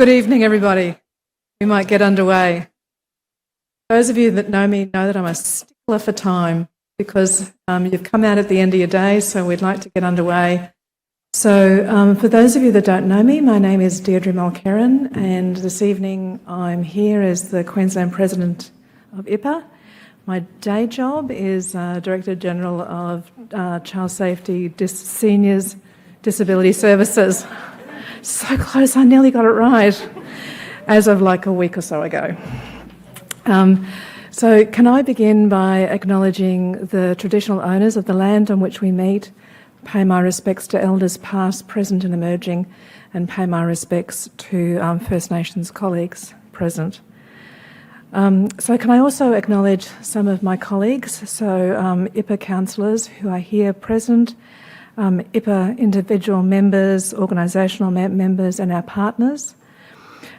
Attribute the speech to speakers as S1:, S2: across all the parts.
S1: Good evening, everybody. We might get underway. Those of you that know me know that I'm a stickler for time because you've come out at the end of your day, so we'd like to get underway. So for those of you that don't know me, my name is Deirdre Mulkerrin, and this evening I'm here as the Queensland President of IPAA. My day job is Director General of Child Safety Seniors Disability Services. So close, I nearly got it right, as of like a week or so ago. So can I begin by acknowledging the traditional owners of the land on which we meet, pay my respects to elders past, present and emerging, and pay my respects to First Nations colleagues present. So can I also acknowledge some of my colleagues, so IPAA councillors who are here present, IPAA individual members, organisational members and our partners.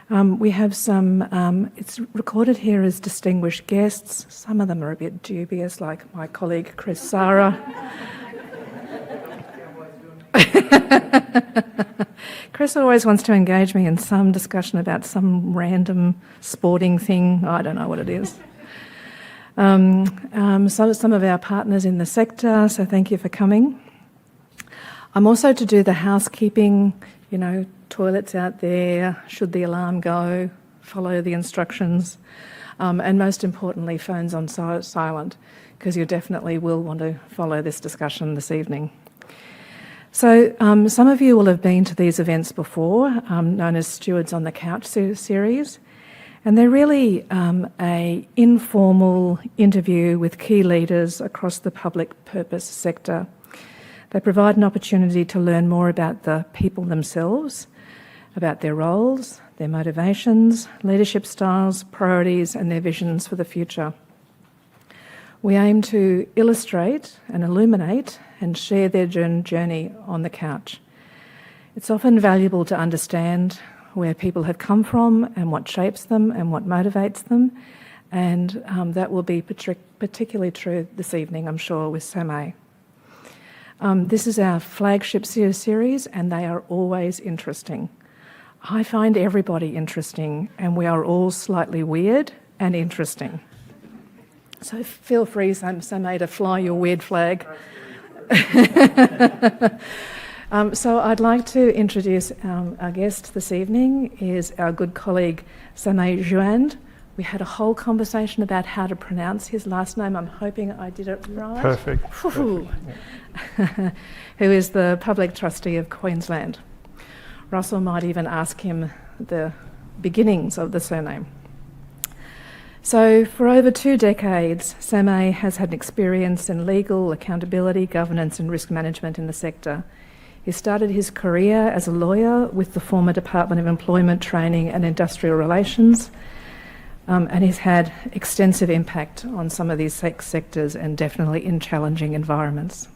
S1: We have some, it's recorded here as distinguished guests. Some of them are a bit dubious, like my colleague Chris Sarah. Chris always wants to engage me in some discussion about some random sporting thing. I don't know what it is. Some of our partners in the sector, so thank you for coming. I'm also to do the housekeeping, you know, toilets out there, should the alarm go, follow the instructions, and most importantly, phones on silent, because you definitely will want to follow this discussion this evening. So some of you will have been to these events before, known as Stewards on the Couch series, and they're really an informal interview with key leaders across the public purpose sector. They provide an opportunity to learn more about the people themselves, about their roles, their motivations, leadership styles, priorities, and their visions for the future. We aim to illustrate and illuminate and share their journey on the couch. It's often valuable to understand where people have come from and what shapes them and what motivates them, and that will be particularly true this evening, I'm sure, with Samay. This is our flagship series, and they are always interesting. I find everybody interesting, and we are all slightly weird and interesting. So feel free, Samay, to fly your weird flag. So I'd like to introduce our guest this evening is our good colleague Samay Zhouand. We had a whole conversation about how to pronounce his last name. I'm hoping I did it right.
S2: Perfect.
S1: Who is the Public Trustee of Queensland. Russell might even ask him the beginnings of the surname. So for over 2 decades, Samay has had experience in legal, accountability, governance and risk management in the sector. He started his career as a lawyer with the former Department of Employment, Training and Industrial Relations, and he's had extensive impact on some of these sectors and definitely in challenging environments.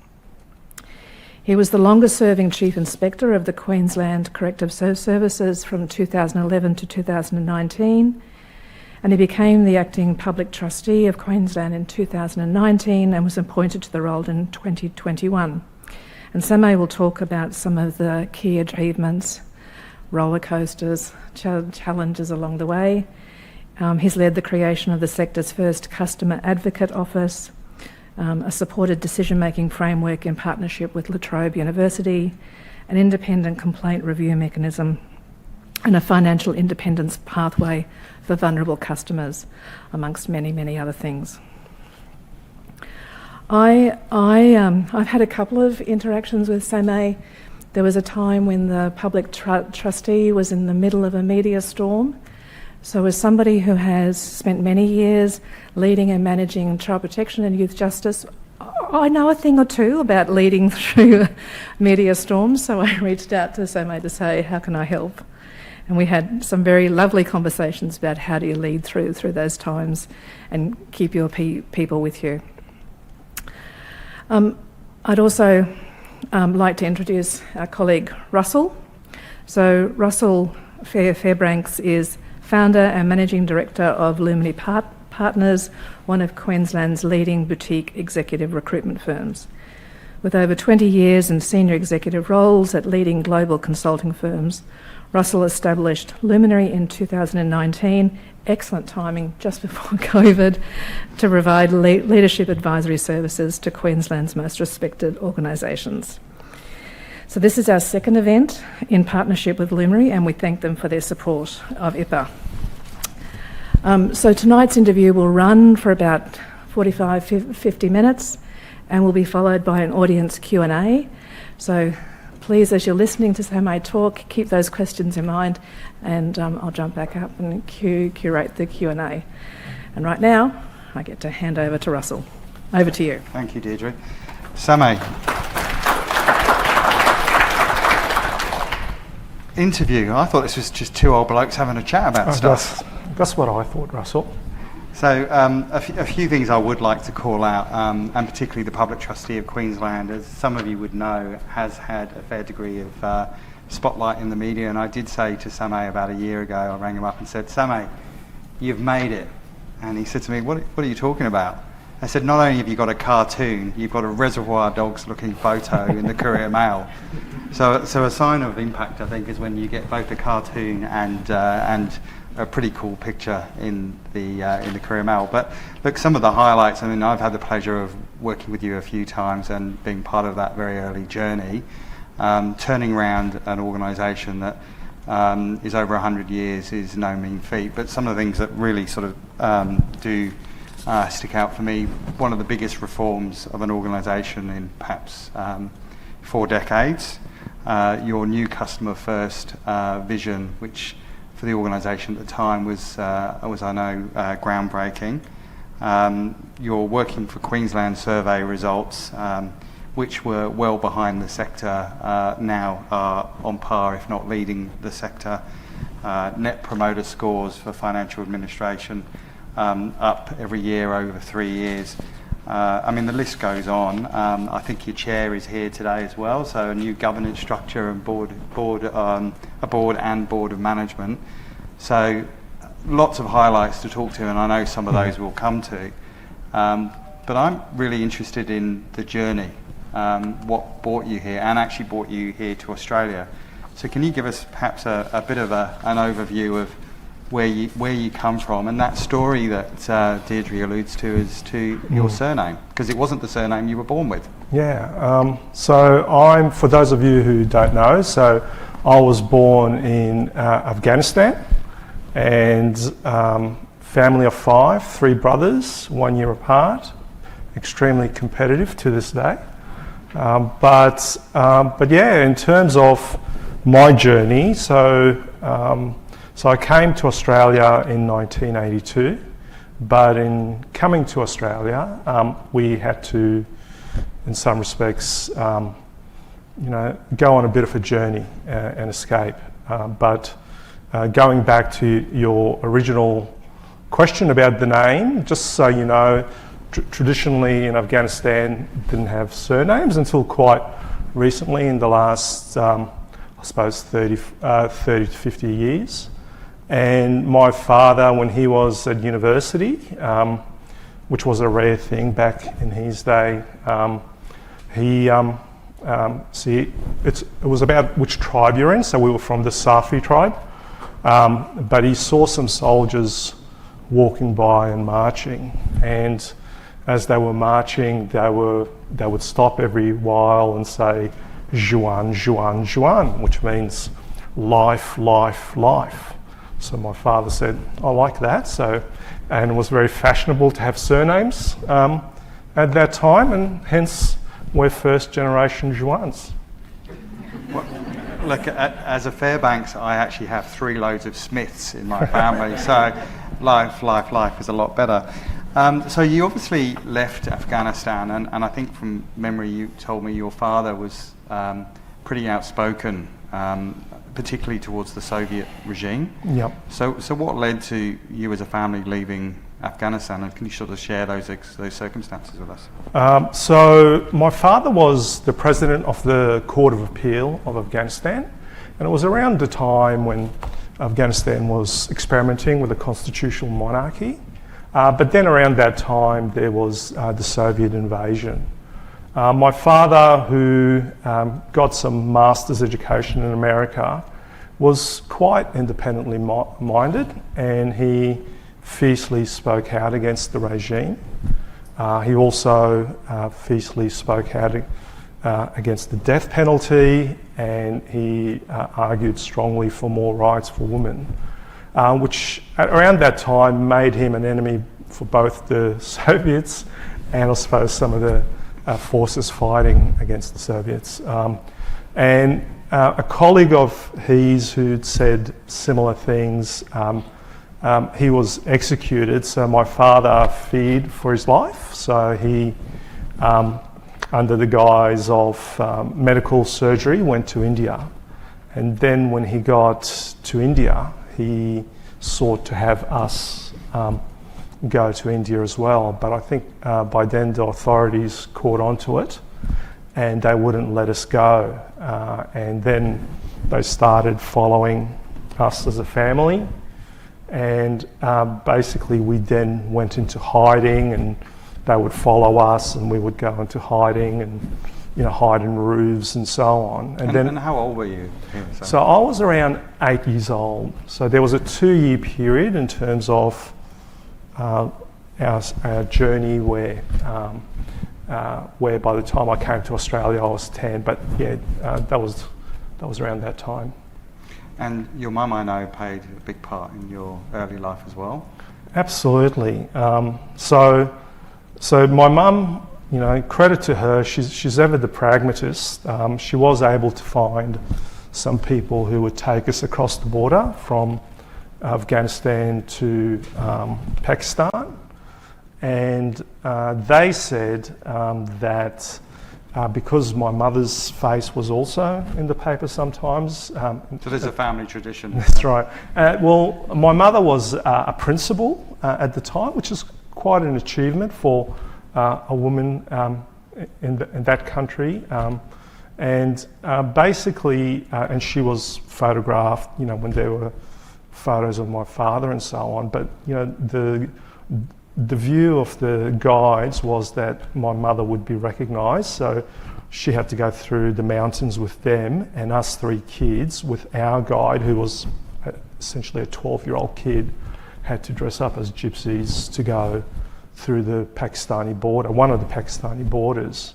S1: He was the longest-serving Chief Inspector of the Queensland Corrective Services from 2011 to 2019, and he became the Acting Public Trustee of Queensland in 2019 and was appointed to the role in 2021. And Samay will talk about some of the key achievements, roller coasters, challenges along the way. He's led the creation of the sector's first customer advocate office, a supported decision-making framework in partnership with La Trobe University, an independent complaint review mechanism, and a financial independence pathway for vulnerable customers, amongst many, many other things. I've had a couple of interactions with Samay. There was a time when the public trustee was in the middle of a media storm. So as somebody who has spent many years leading and managing child protection and youth justice, I know a thing or two about leading through media storms, so I reached out to Samay to say, how can I help? And we had some very lovely conversations about how do you lead through those times and keep your people with you. I'd also like to introduce our colleague Russell. So Russell Fairbanks is founder and managing director of Lumini Partners, one of Queensland's leading boutique executive recruitment firms. With over 20 years in senior executive roles at leading global consulting firms, Russell established Luminary in 2019, excellent timing just before COVID, to provide leadership advisory services to Queensland's most respected organisations. So this is our second event in partnership with Luminary, and we thank them for their support of IPAA. So tonight's interview will run for about 50 minutes and will be followed by an audience Q&A. So please, as you're listening to Samay talk, keep those questions in mind, and I'll jump back up and curate the Q&A. And right now, I get to hand over to Russell. Over to you.
S2: Thank you, Deirdre. Samay. Interview. I thought this was just two old blokes having a chat about stuff.
S3: That's what I thought, Russell.
S2: So a few things I would like to call out, and particularly the Public Trustee of Queensland, as some of you would know, has had a fair degree of spotlight in the media. And I did say to Samay about a year ago, I rang him up and said, Samay, you've made it. And he said to me, what are you talking about? I said, not only have you got a cartoon, you've got a Reservoir Dogs looking photo in the Courier Mail. So a sign of impact, I think, is when you get both a cartoon and a pretty cool picture in the Courier Mail. But look, some of the highlights, I mean, I've had the pleasure of working with you a few times and being part of that very early journey, turning around an organisation that is over 100 years is no mean feat. But some of the things that really sort of do stick out for me, one of the biggest reforms of an organisation in perhaps 4 decades, your new customer first vision, which for the organisation at the time was I know, groundbreaking. You're working for Queensland survey results, which were well behind the sector, now are on par, if not leading the sector. Net promoter scores for financial administration up every year over 3 years. I mean, the list goes on. I think your chair is here today as well, so a new governance structure and a board and board of management. So lots of highlights to talk to, and I know some of those we'll come to. But I'm really interested in the journey, what brought you here, and actually brought you here to Australia. So can you give us perhaps a bit of an overview of where you come from, and that story that Deirdre alludes to as to your surname, because it wasn't the surname you were born with.
S3: Yeah, so for those of you who don't know, so I was born in Afghanistan, and family of 5, 3 brothers, 1 year apart, extremely competitive to this day. But yeah, in terms of my journey, so I came to Australia in 1982, but in coming to Australia, we had to, in some respects, go on a bit of a journey and escape. But going back to your original question about the name, just so you know, traditionally in Afghanistan didn't have surnames until quite recently, in the last, I suppose, 30 to 50 years. And my father, when he was at university, which was a rare thing back in his day, it was about which tribe you're in, so we were from the Safi tribe, but he saw some soldiers walking by and marching, and as they were marching, they would stop every while and say, Zhouand, Zhouand, Zhouand, which means life, life, life. So my father said, I like that. And it was very fashionable to have surnames at that time, and hence we're first generation Zhouands.
S2: Well, look, as a Fairbanks, I actually have 3 loads of Smiths in my family, so life is a lot better. So you obviously left Afghanistan, and I think from memory you told me your father was pretty outspoken, particularly towards the Soviet regime.
S3: Yep.
S2: So what led to you as a family leaving Afghanistan, and can you sort of share those circumstances with us?
S3: So my father was the president of the Court of Appeal of Afghanistan, and it was around the time when Afghanistan was experimenting with a constitutional monarchy. But then around that time there was the Soviet invasion. My father, who got some master's education in America, was quite independently minded, and he fiercely spoke out against the regime. He also fiercely spoke out against the death penalty, and he argued strongly for more rights for women, which around that time made him an enemy for both the Soviets and I suppose some of the forces fighting against the Soviets. And a colleague of his who'd said similar things, he was executed, so my father feared for his life, so he, under the guise of medical surgery, went to India. And then when he got to India, he sought to have us go to India as well. But I think by then the authorities caught onto it and they wouldn't let us go. And then they started following us as a family. And basically we then went into hiding, and they would follow us and we would go into hiding and, you know, hide in roofs and so on.
S2: And how old were you?
S3: So I was around 8 years old. So there was a 2-year period in terms of our journey where by the time I came to Australia I was 10, but yeah, that was around that time.
S2: And your mum, I know, played a big part in your early life as well.
S3: Absolutely. So my mum, you know, credit to her, she's ever the pragmatist. She was able to find some people who would take us across the border from Afghanistan to Pakistan. And they said that because my mother's face was also in the paper sometimes.
S2: So there's a family tradition.
S3: That's right. Well, my mother was a principal at the time, which is quite an achievement for a woman in that country. And basically, and she was photographed, you know, when there were photos of my father and so on. But, you know, the view of the guides was that my mother would be recognised, so she had to go through the mountains with them, and us 3 kids with our guide, who was essentially a 12-year-old kid, had to dress up as gypsies to go through the Pakistani border, one of the Pakistani borders.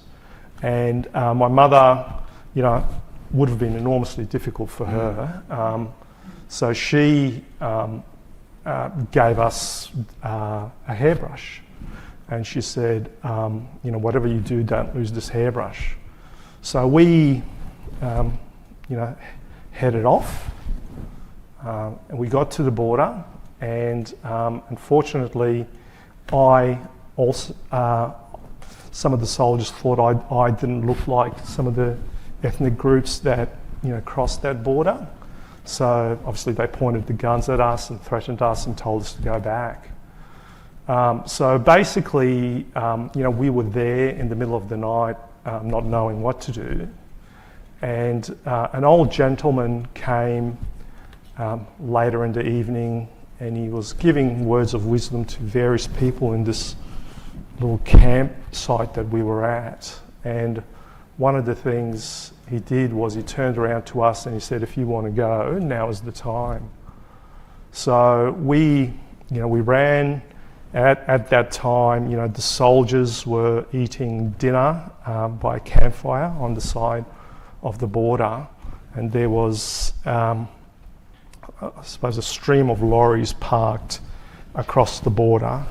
S3: And my mother, you know, would have been enormously difficult for her. So she gave us a hairbrush, and she said, you know, whatever you do, don't lose this hairbrush. So we, you know, headed off, and we got to the border, and unfortunately, some of the soldiers thought I didn't look like some of the ethnic groups that, you know, crossed that border. So obviously they pointed the guns at us and threatened us and told us to go back. So basically, you know, we were there in the middle of the night, not knowing what to do. And an old gentleman came later in the evening, and he was giving words of wisdom to various people in this little campsite that we were at. And one of the things he did was he turned around to us and he said, if you want to go, now is the time. So we ran. At that time, you know, the soldiers were eating dinner by a campfire on the side of the border, and there was, I suppose, a stream of lorries parked across the border.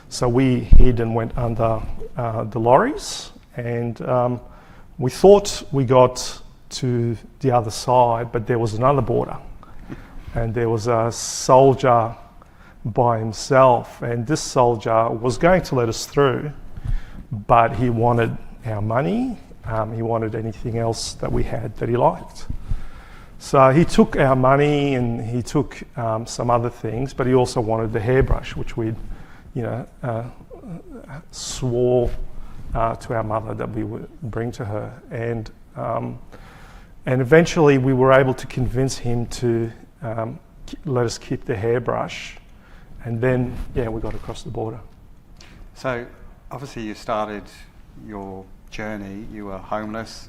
S3: So we hid and went under the lorries, and we thought we got to the other side, but there was another border, and there was a soldier by himself, and this soldier was going to let us through, but he wanted our money, he wanted anything else that we had that he liked. So he took our money and he took some other things, but he also wanted the hairbrush, which we'd, you know, swore to our mother that we would bring to her. And eventually we were able to convince him to let us keep the hairbrush. And then, yeah, we got across the border.
S2: So obviously you started your journey, you were homeless,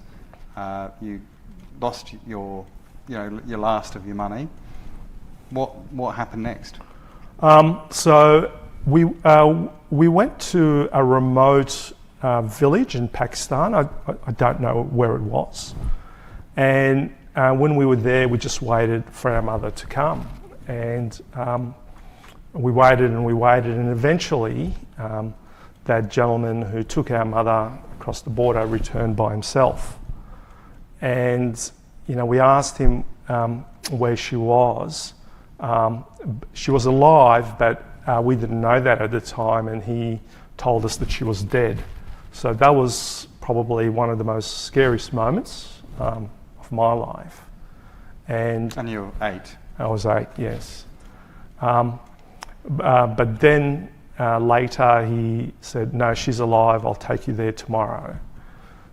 S2: you lost your your last of your money. What happened next?
S3: So we went to a remote village in Pakistan. I don't know where it was. And when we were there, we just waited for our mother to come. And we waited and we waited, and eventually that gentleman who took our mother across the border returned by himself. And we asked him where she was. She was alive, but we didn't know that at the time, and he told us that she was dead. So that was probably one of the most scariest moments of my life. And
S2: you were 8?
S3: I was 8, yes. But then later he said, no, she's alive, I'll take you there tomorrow.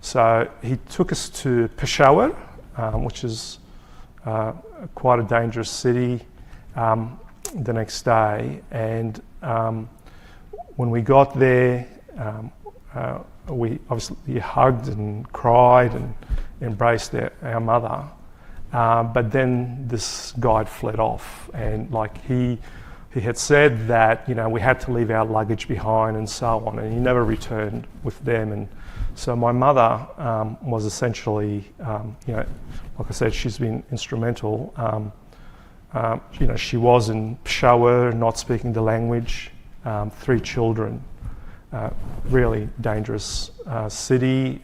S3: So he took us to Peshawar, which is quite a dangerous city, the next day. And when we got there, we obviously hugged and cried and embraced our mother. But then this guide fled off, and he had said that we had to leave our luggage behind and so on, and he never returned with them. And so my mother was essentially, like I said, she's been instrumental. She was in Peshawar, not speaking the language, 3 children, really dangerous city.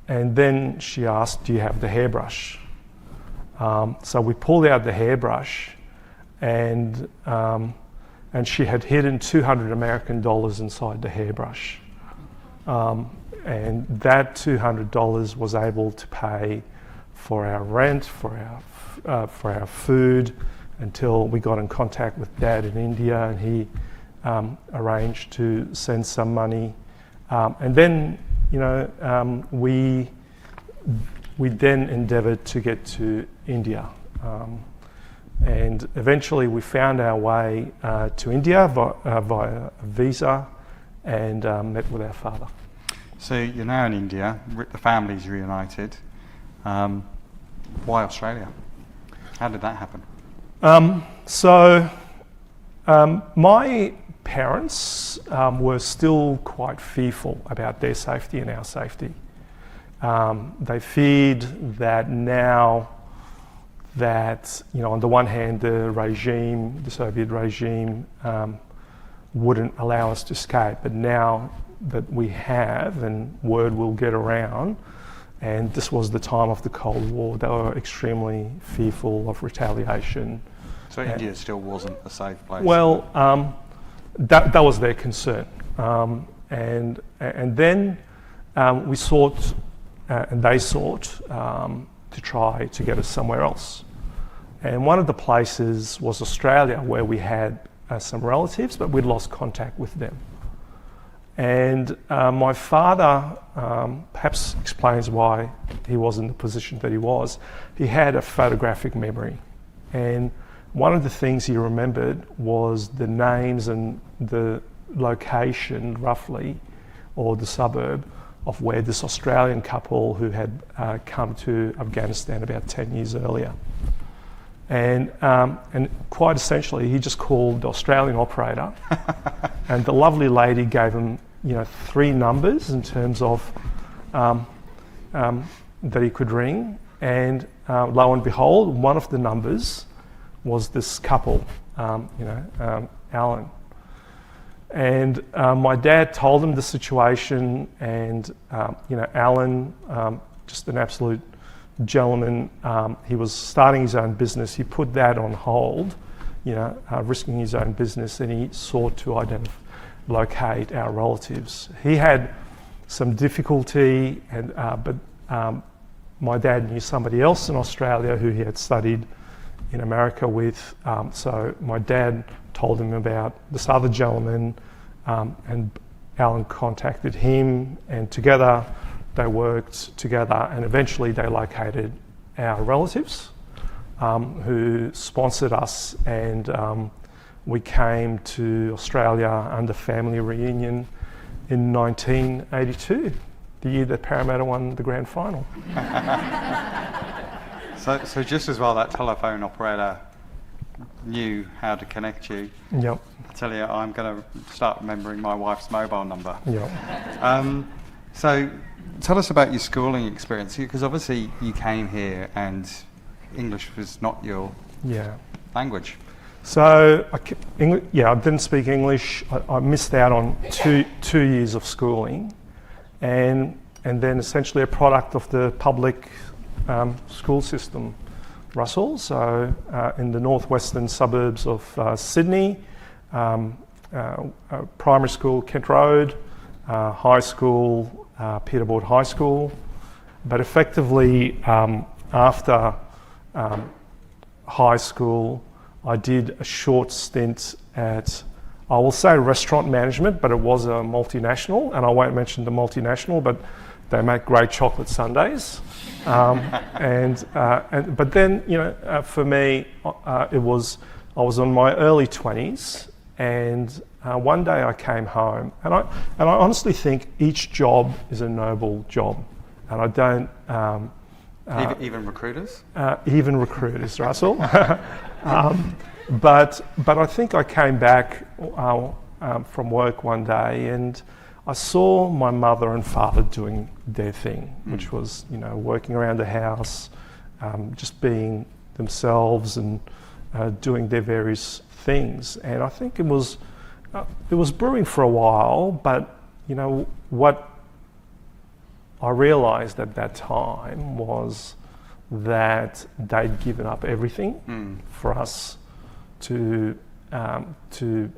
S3: And then she asked, do you have the hairbrush? So we pulled out the hairbrush, and she had hidden $200 American inside the hairbrush. And that $200 was able to pay for our rent, for our food, until we got in contact with Dad in India, and he arranged to send some money. And then, we then endeavoured to get to India. And eventually we found our way to India via a visa, and met with our father.
S2: So you're now in India, the family's reunited. Why Australia? How did that happen?
S3: My parents were still quite fearful about their safety and our safety. They feared that now that, on the one hand, the Soviet regime wouldn't allow us to escape, but now that we have, and word will get around, and this was the time of the Cold War, they were extremely fearful of retaliation.
S2: So India still wasn't a safe place?
S3: Well, that was their concern. And then we sought, and they sought, to try to get us somewhere else. And one of the places was Australia, where we had some relatives, but we'd lost contact with them. And my father perhaps explains why he was in the position that he was. He had a photographic memory, and one of the things he remembered was the names and the location, roughly, or the suburb of where this Australian couple who had come to Afghanistan about 10 years earlier. And quite essentially, he just called the Australian operator, and the lovely lady gave him, 3 numbers in terms of that he could ring, and lo and behold, one of the numbers was this couple, Alan. And my dad told him the situation, and Alan, just an absolute gentleman, he was starting his own business. He put that on hold, risking his own business, and he sought to locate our relatives. He had some difficulty, but my dad knew somebody else in Australia who he had studied in America with, so my dad told him about this other gentleman, and Alan contacted him, and together they worked together, and eventually they located our relatives who sponsored us, and we came to Australia under family reunion in 1982, the year that Parramatta won the grand final.
S2: So just as well that telephone operator knew how to connect you.
S3: Yep.
S2: I tell you, I'm going to start remembering my wife's mobile number.
S3: Yep.
S2: So tell us about your schooling experience, because obviously you came here and English was not your language.
S3: So I didn't speak English. I missed out on two years of schooling, and then essentially a product of the public school system, Russell. So in the northwestern suburbs of Sydney, primary school Kent Road, high school Peterborough High School, but effectively after high school, I did a short stint at, I will say restaurant management, but it was a multinational, and I won't mention the multinational, but they make great chocolate sundaes. But then, for me, I was in my early 20s, and one day I came home, and I honestly think each job is a noble job, and I don't.
S2: Even recruiters?
S3: Even recruiters, Russell. But I think I came back from work one day and I saw my mother and father doing their thing, which was, working around the house, just being themselves and doing their various things. And I think it was brewing for a while, but what I realised at that time was that they'd given up everything for us to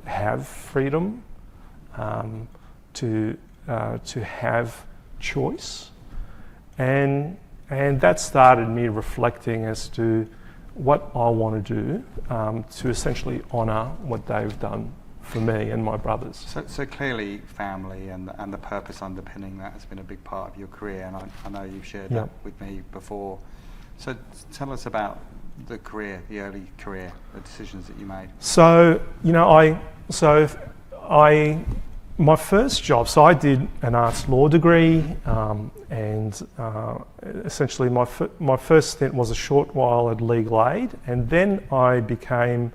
S3: have freedom, to have choice, and that started me reflecting as to what I want to do to essentially honour what they've done for me and my brothers.
S2: So clearly family and the purpose underpinning that has been a big part of your career, and I know you've shared that with me before. So tell us about the early career, the decisions that you made. So, my first job, so I did an arts law degree, and essentially my first stint was a short while at Legal Aid, and then I became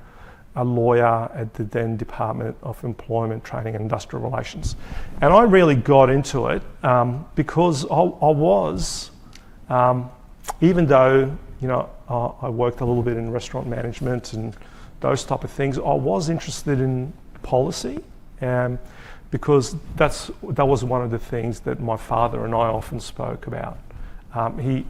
S2: a lawyer at the then Department of Employment, Training and Industrial Relations. And I really got into it because I was, even though, I worked a little bit in restaurant management and those type of things, I was interested in policy, because that was one of the things that my father and I often spoke about. He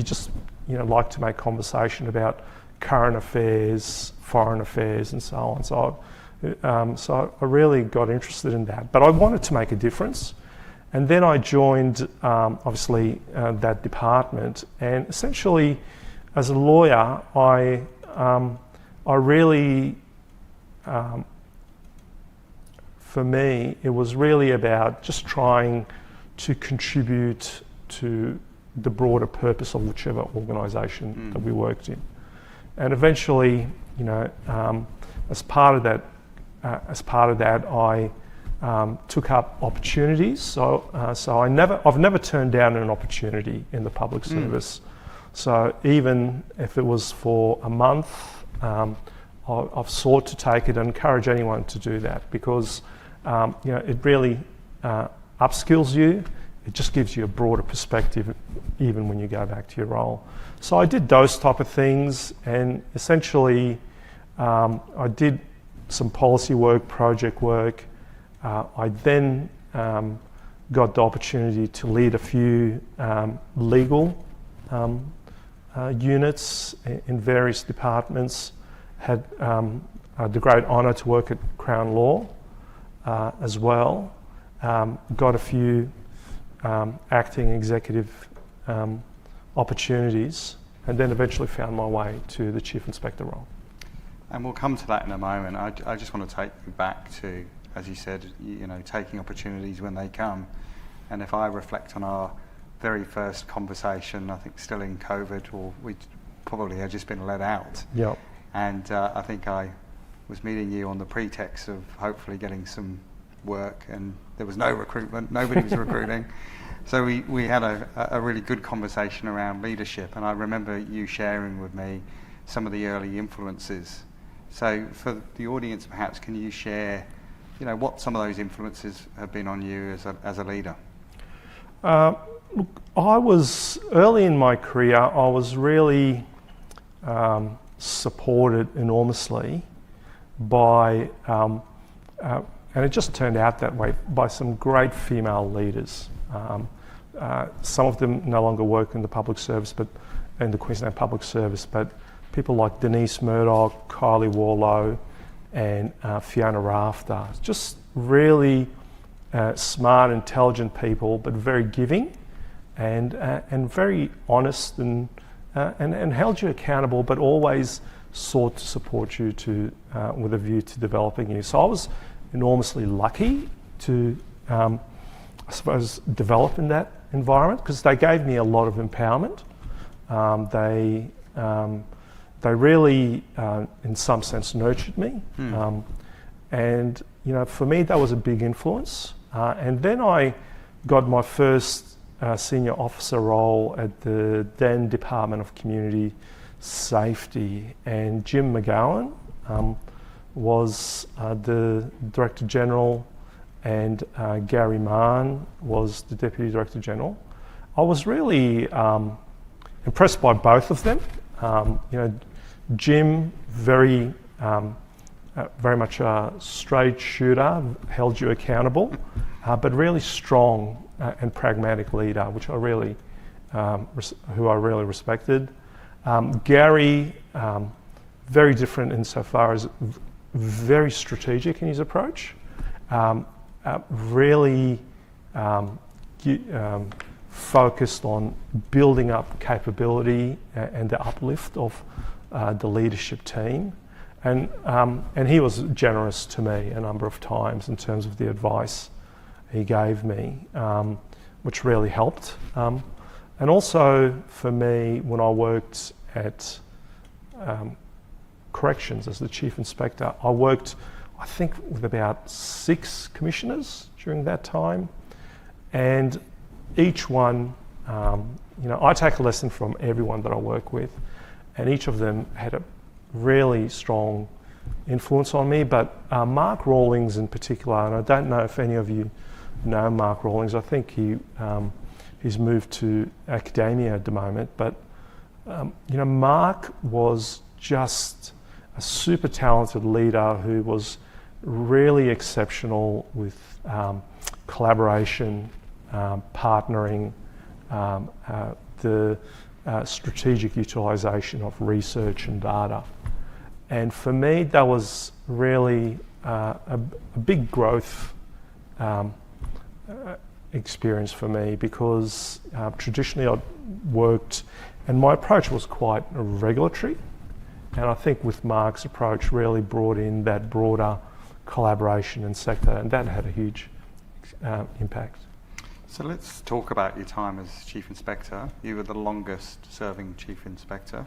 S2: just, liked to make conversation about current affairs, foreign affairs, and so on. So I really got interested in that. But I wanted to make a difference. And then I joined, obviously, that department. And essentially, as a lawyer, I really, for me, it was really about just trying to contribute to the broader purpose of whichever organisation that we worked in. And eventually, as part of that, I took up opportunities. So I've never turned down an opportunity in the public service. So even if it was for a month, I've sought to take it and encourage anyone to do that, because it really upskills you. It just gives you a broader perspective even when you go back to your role. So I did those type of things, and essentially I did some policy work, project work. I then got the opportunity to lead a few legal units in various departments. Had the great honour to work at Crown Law as well. Got a few acting executive opportunities, and then eventually found my way to the Chief Inspector role. And we'll come to that in a moment. I just want to take you back to, as you said, taking opportunities when they come. And if I reflect on our very first conversation, I think still in COVID, or we probably had just been let out.
S3: Yep.
S2: And I think I was meeting you on the pretext of hopefully getting some work, and there was no recruitment, nobody was recruiting. So we had a really good conversation around leadership, and I remember you sharing with me some of the early influences. So for the audience, perhaps, can you share, what some of those influences have been on you as a leader?
S3: Look, I was, early in my career, I was really supported enormously by, and it just turned out that way, by some great female leaders. Some of them no longer work in the public service, but in the Queensland Public Service, but people like Denise Murdoch, Kylie Warlow, and Fiona Rafter. Just really smart, intelligent people, but very giving and very honest and held you accountable, but always sought to support you with a view to developing you. So I was enormously lucky to, I suppose, develop in that environment because they gave me a lot of empowerment. They really, in some sense, nurtured me. And, for me, that was a big influence. And then I got my first senior officer role at the then Department of Community Safety, and Jim McGowan was the Director General, and Gary Mann was the Deputy Director General. I was really impressed by both of them. Jim, very much a straight shooter, held you accountable, but really strong and pragmatic leader, which I really, who I really respected. Gary, very different insofar as very strategic in his approach, really focused on building up capability and the uplift of the leadership team. And he was generous to me a number of times in terms of the advice he gave me, which really helped. And also for me, when I worked at Corrections as the Chief Inspector, I worked, I think, with about 6 commissioners during that time. And each one, I take a lesson from everyone that I work with, and each of them had a really strong influence on me. But Mark Rawlings in particular, and I don't know if any of you know Mark Rawlings, I think he's moved to academia at the moment, but Mark was just a super talented leader who was really exceptional with collaboration, partnering, the strategic utilisation of research and data. And for me, that was really a big growth experience for me, because traditionally I'd worked, and my approach was quite regulatory, and I think with Mark's approach really brought in that broader collaboration and sector, and that had a huge impact.
S2: So let's talk about your time as Chief Inspector. You were the longest serving Chief Inspector,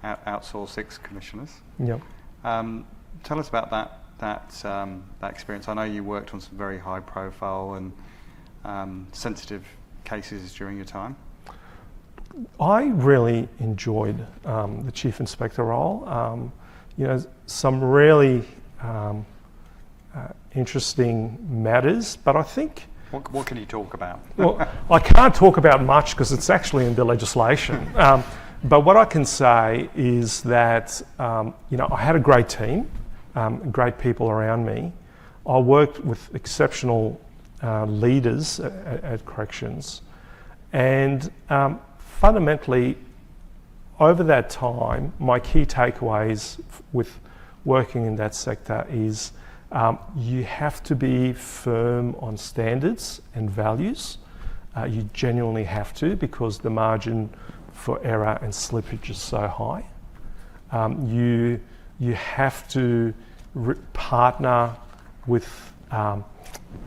S2: outsaw 6 commissioners.
S3: Yep.
S2: Tell us about that experience. I know you worked on some very high profile and sensitive cases during your time.
S3: I really enjoyed the Chief Inspector role. Some really interesting matters, but I think...
S2: What can you talk about?
S3: Well, I can't talk about much because it's actually in the legislation. But what I can say is that, I had a great team, great people around me. I worked with exceptional leaders at Corrections. And fundamentally, over that time, my key takeaways with working in that sector is you have to be firm on standards and values. You genuinely have to, because the margin for error and slippage is so high. You have to partner with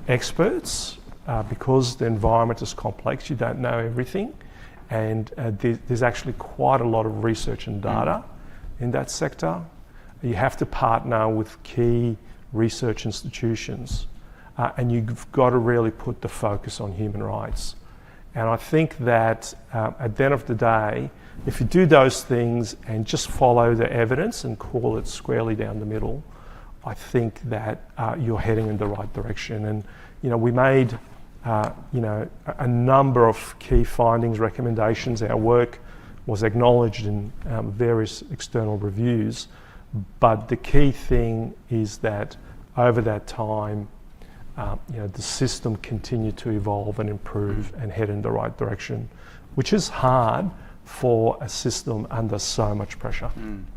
S3: experts because the environment is complex. You don't know everything, and there's actually quite a lot of research and data in that sector. You have to partner with key research institutions, and you've got to really put the focus on human rights. And I think that at the end of the day, if you do those things and just follow the evidence and call it squarely down the middle, I think that you're heading in the right direction. And we made a number of key findings, recommendations. Our work was acknowledged in various external reviews, but the key thing is that over that time, the system continued to evolve and improve and head in the right direction, which is hard for a system under so much pressure.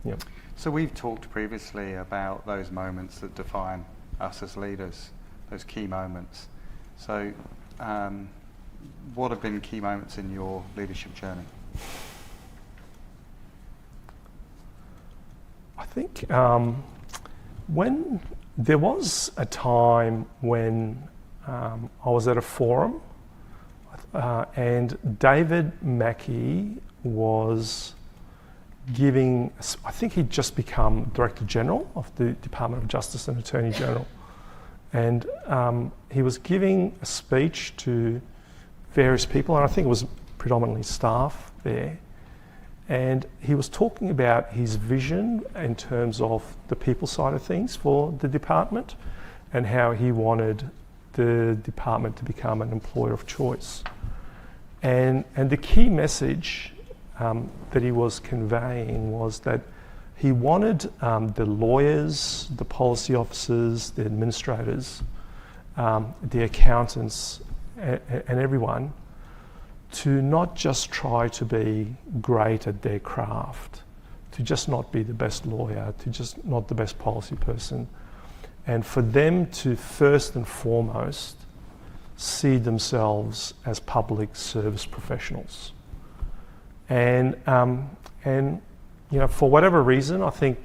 S3: Yep.
S2: So we've talked previously about those moments that define us as leaders, those key moments. So what have been key moments in your leadership journey?
S3: I think when there was a time when I was at a forum and David Mackey was giving, I think he'd just become Director General of the Department of Justice and Attorney General. And he was giving a speech to various people, and I think it was predominantly staff there. And he was talking about his vision in terms of the people side of things for the department and how he wanted the department to become an employer of choice. And the key message that he was conveying was that he wanted the lawyers, the policy officers, the administrators, the accountants, and everyone to not just try to be great at their craft, to just not be the best lawyer, to just not the best policy person, and for them to first and foremost see themselves as public service professionals. And for whatever reason, I think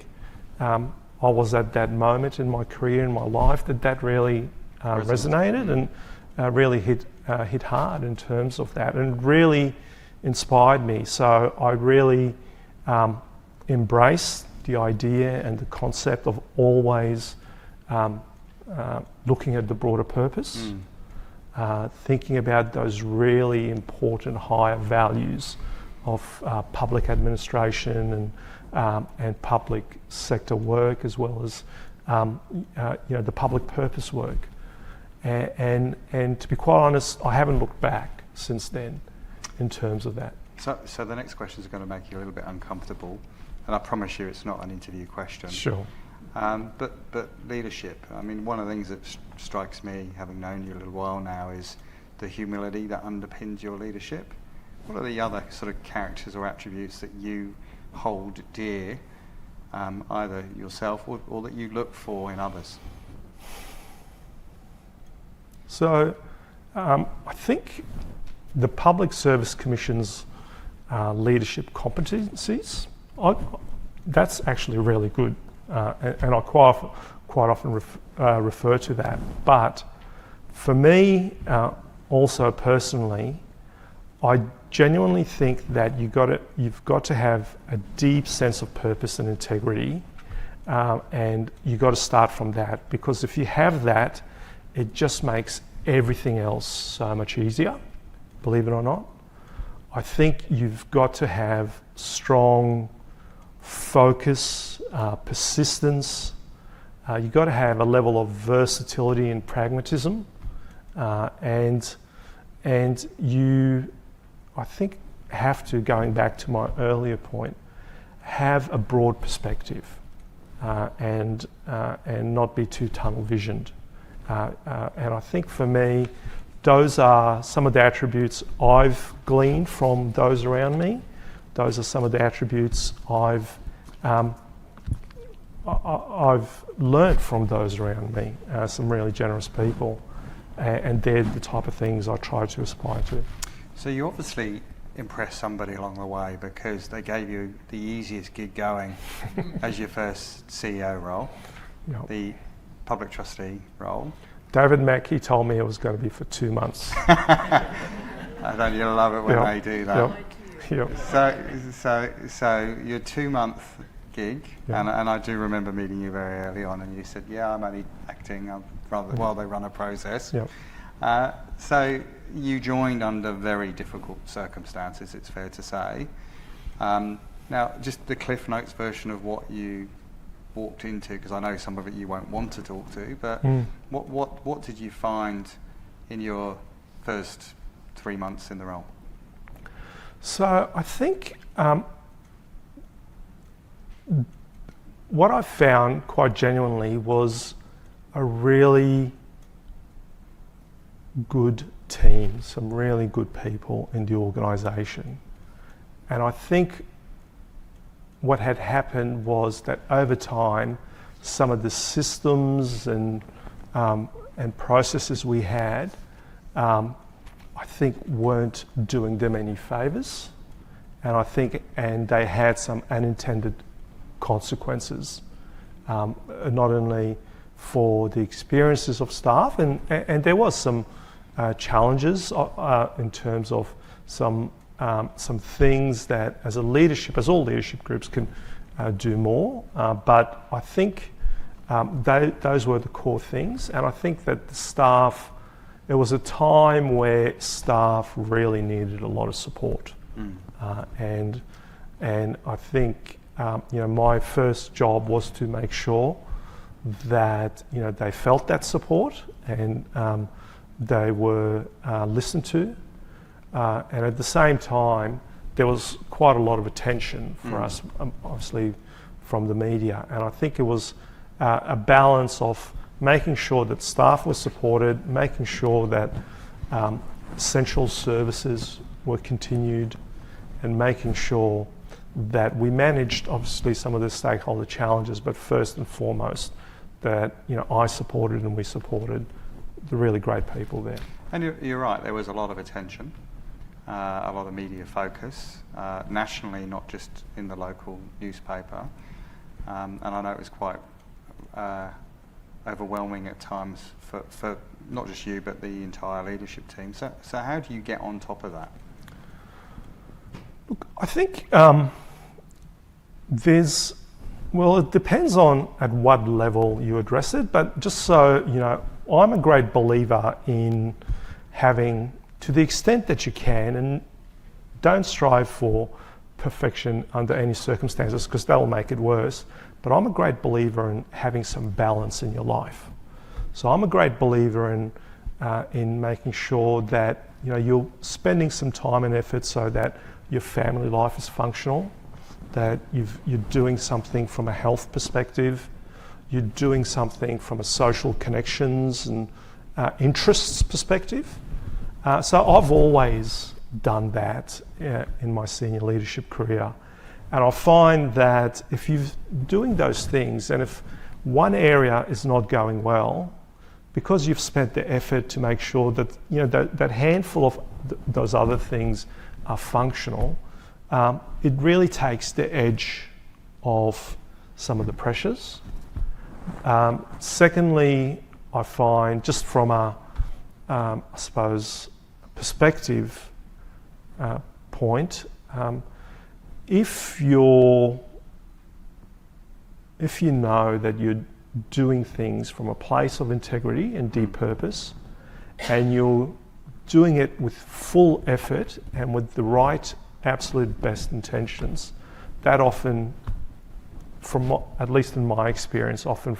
S3: I was at that moment in my career, in my life, that really resonated and really hit hard in terms of that, and really inspired me. So I really embraced the idea and the concept of always looking at the broader purpose, thinking about those really important higher values of public administration and public sector work, as well as the public purpose work. And to be quite honest, I haven't looked back since then in terms of that.
S2: So the next question is going to make you a little bit uncomfortable, and I promise you it's not an interview question.
S3: Sure.
S2: But leadership, I mean, one of the things that strikes me, having known you a little while now, is the humility that underpins your leadership. What are the other sort of characters or attributes that you hold dear, either yourself or that you look for in others?
S3: So I think the Public Service Commission's leadership competencies, that's actually really good, and I quite often refer to that. But for me, also personally, I genuinely think that you've got to have a deep sense of purpose and integrity, and you've got to start from that, because if you have that, it just makes everything else so much easier, believe it or not. I think you've got to have strong focus, persistence. You've got to have a level of versatility and pragmatism, and you, I think, have to, going back to my earlier point, have a broad perspective and not be too tunnel visioned. And I think for me, those are some of the attributes I've gleaned from those around me. Those are some of the attributes I've learnt from those around me, some really generous people, and they're the type of things I try to aspire to.
S2: So you obviously impressed somebody along the way, because they gave you the easiest gig going as your first CEO role,
S3: Yep.
S2: the Public Trustee role.
S3: David Mackey told me it was going to be for 2 months.
S2: I don't you love it when
S3: Yep.
S2: they do that.
S3: Yep.
S2: So your 2-month gig,
S3: Yeah.
S2: and I do remember meeting you very early on, and you said, "Yeah, I'm only acting while they run a process."
S3: Yep.
S2: So you joined under very difficult circumstances, it's fair to say. Now, just the Cliff Notes version of what you walked into, because I know some of it you won't want to talk to, but what did you find in your first 3 months in the role?
S3: So I think what I found quite genuinely was a really good team, some really good people in the organisation. And I think what had happened was that over time, some of the systems and processes we had, I think weren't doing them any favours. And they had some unintended consequences, not only for the experiences of staff, and there was some challenges in terms of some things that as all leadership groups can do more, but I think those were the core things, and I think that the staff, it was a time where staff really needed a lot of support. And I think my first job was to make sure that they felt that support and they were listened to, and at the same time there was quite a lot of attention for us, obviously from the media, and I think it was a balance of making sure that staff were supported, making sure that essential services were continued, and making sure that we managed obviously some of the stakeholder challenges, but first and foremost that I supported and we supported the really great people there.
S2: And you're right, there was a lot of attention, a lot of media focus, nationally, not just in the local newspaper, and I know it was quite overwhelming at times for not just you but the entire leadership team. So how do you get on top of that?
S3: Look, I think it depends on at what level you address it, but just so I'm a great believer in having, to the extent that you can, and don't strive for perfection under any circumstances because that will make it worse, but I'm a great believer in having some balance in your life. So I'm a great believer in making sure that you're spending some time and effort so that your family life is functional, that you're doing something from a health perspective, you're doing something from a social connections and interests perspective. So I've always done that in my senior leadership career. And I find that if you're doing those things, and if one area is not going well, because you've spent the effort to make sure that that handful of those other things are functional, it really takes the edge off some of the pressures. Secondly, I find just from a, I suppose, perspective point, if you know that you're doing things from a place of integrity and deep purpose, and you're doing it with full effort and with the right absolute best intentions, that often, at least in my experience, often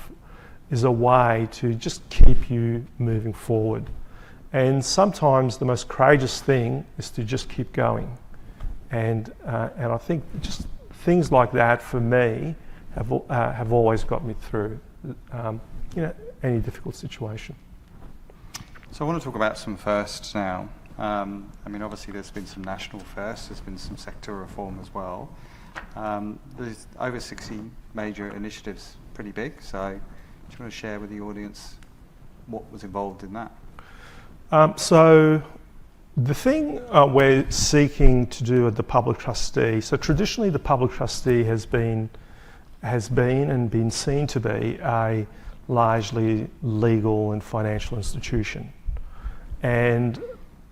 S3: is a way to just keep you moving forward. And sometimes the most courageous thing is to just keep going. And I think just things like that for me have always got me through any difficult situation.
S2: So I want to talk about some firsts now. Obviously there's been some national firsts, there's been some sector reform as well. There's over 60 major initiatives, pretty big, so do you want to share with the audience what was involved in that?
S3: So the thing we're seeking to do at the Public Trustee, so traditionally the Public Trustee has been and been seen to be a largely legal and financial institution. And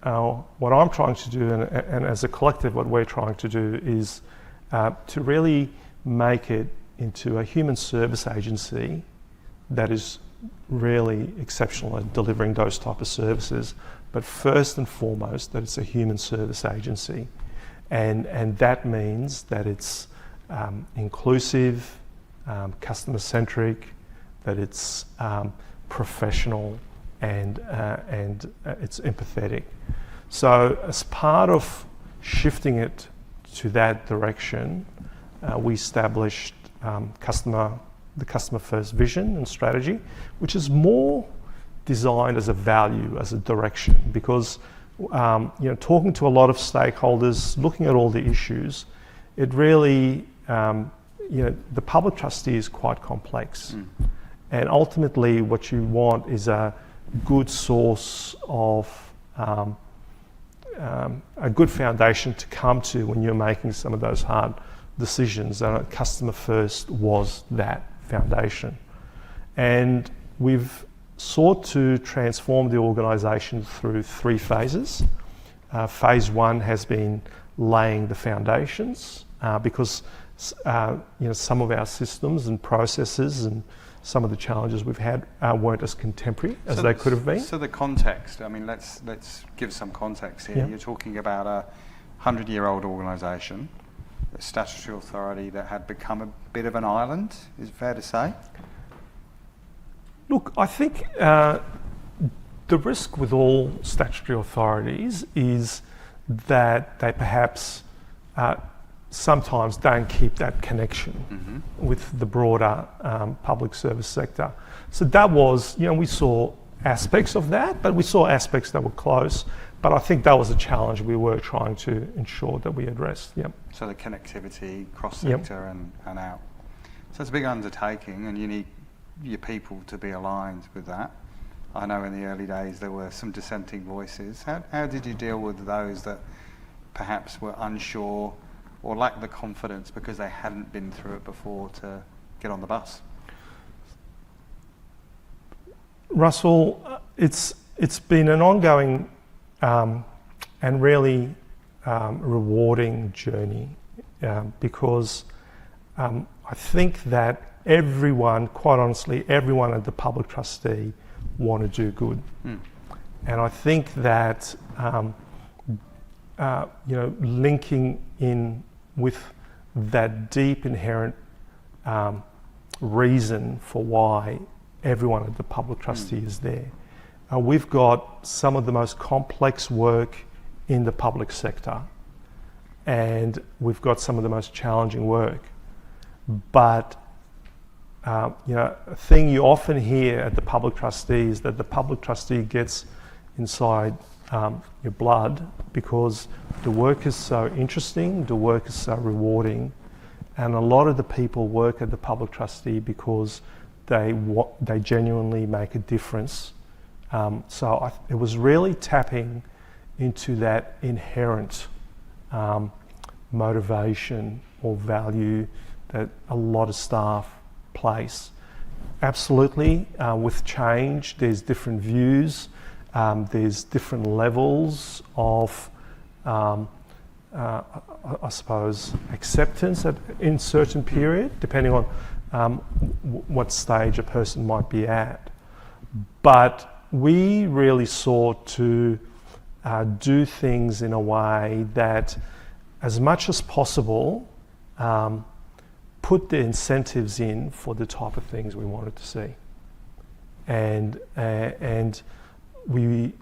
S3: what I'm trying to do, and as a collective what we're trying to do, is to really make it into a human service agency that is really exceptional at delivering those type of services, but first and foremost that it's a human service agency, and that means that it's inclusive, customer-centric, that it's professional, and it's empathetic. So as part of shifting it to that direction, we established the customer first vision and strategy, which is more designed as a value, as a direction, because talking to a lot of stakeholders, looking at all the issues, it really the public trustee is quite complex, and ultimately what you want is a good source of a good foundation to come to when you're making some of those hard decisions, and customer first was that foundation. And we've sought to transform the organisation through 3 phases. Phase 1 has been laying the foundations because some of our systems and processes and some of the challenges we've had weren't as contemporary as they could have been.
S2: So the context, I mean, let's give some context here.
S3: Yeah.
S2: You're talking about a 100-year-old organisation, a statutory authority that had become a bit of an island, is it fair to say?
S3: Look, I think the risk with all statutory authorities is that they perhaps sometimes don't keep that connection with the broader public service sector. So that was, we saw aspects of that, but we saw aspects that were close. But I think that was a challenge we were trying to ensure that we addressed. Yep.
S2: So the connectivity cross-sector and out. So it's a big undertaking, and you need your people to be aligned with that. I know in the early days there were some dissenting voices. How did you deal with those that perhaps were unsure or lacked the confidence because they hadn't been through it before to get on the bus?
S3: Russell, it's been an ongoing and really rewarding journey because I think that everyone, quite honestly, everyone at the Public Trustee want to do good. And I think that linking in with that deep inherent reason for why everyone at the Public Trustee is there. We've got some of the most complex work in the public sector, and we've got some of the most challenging work. But a thing you often hear at the Public Trustee is that the Public Trustee gets inside your blood because the work is so interesting, the work is so rewarding, and a lot of the people work at the Public Trustee because they genuinely make a difference. So it was really tapping into that inherent motivation or value that a lot of staff place. Absolutely, with change, there's different views, there's different levels of, I suppose, acceptance in certain period, depending on what stage a person might be at. But we really sought to do things in a way that, as much as possible, put the incentives in for the type of things we wanted to see, and we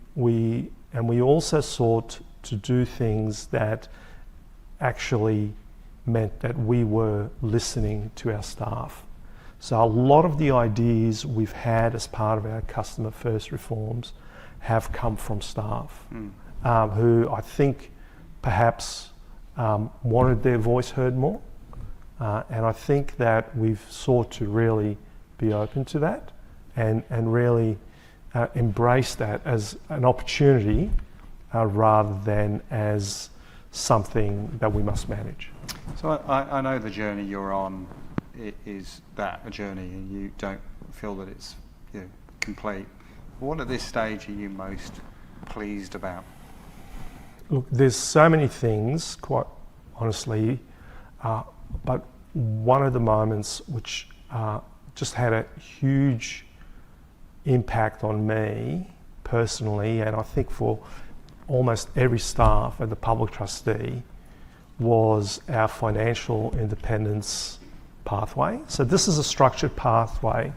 S3: also sought to do things that actually meant that we were listening to our staff. So a lot of the ideas we've had as part of our customer first reforms have come from staff who I think perhaps wanted their voice heard more. And I think that we've sought to really be open to that and really embrace that as an opportunity rather than as something that we must manage.
S2: So I know the journey you're on is that, a journey, and you don't feel that it's complete. What at this stage are you most pleased about?
S3: Look, there's so many things, quite honestly, but one of the moments which just had a huge impact on me personally, and I think for almost every staff at the Public Trustee, was our financial independence pathway. So this is a structured pathway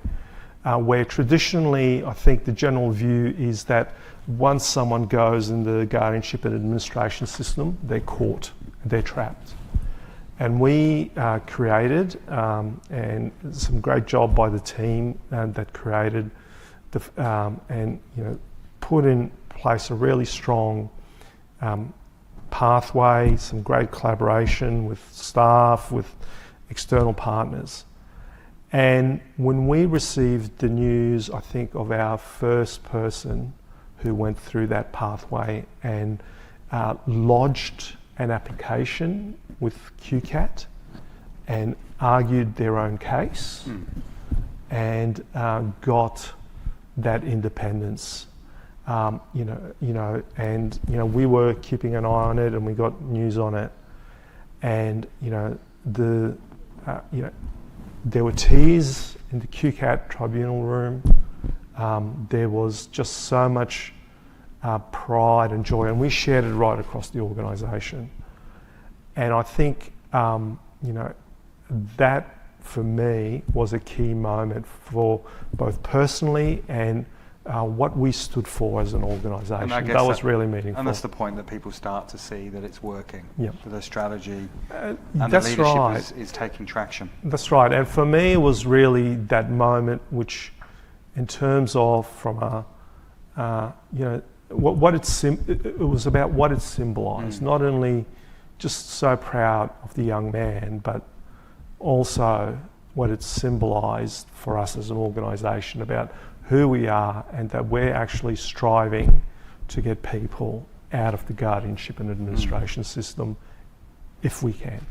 S3: where traditionally I think the general view is that once someone goes in the guardianship and administration system, they're caught, they're trapped. And we created, and some great job by the team that created and put in place a really strong pathway, some great collaboration with staff, with external partners. And when we received the news, I think, of our first person who went through that pathway and lodged an application with QCAT and argued their own case and got that independence, and we were keeping an eye on it, and we got news on it, and there were tears in the QCAT tribunal room. There was just so much pride and joy, and we shared it right across the organisation. And I think that for me was a key moment for both personally and what we stood for as an organisation. That was really meaningful.
S2: And that's the point, that people start to see that it's working, that the strategy and
S3: that's
S2: the leadership
S3: right.
S2: is taking traction.
S3: That's right. And for me, it was really that moment which, in terms of from it was about what it symbolised. Not only just so proud of the young man, but also what it symbolised for us as an organisation about who we are, and that we're actually striving to get people out of the guardianship and administration system if we can.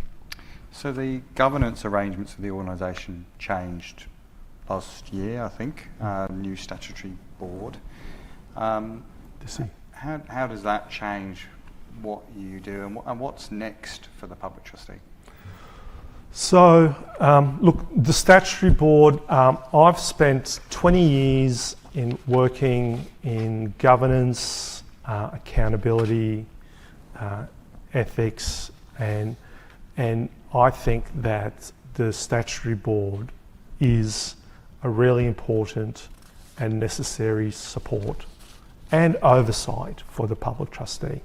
S2: So the governance arrangements of the organisation changed last year, I think, new statutory board. How does that change what you do, and what's next for the Public Trustee?
S3: So, look, the statutory board, I've spent 20 years in working in governance, accountability, ethics, and I think that the statutory board is a really important and necessary support and oversight for the Public Trustee.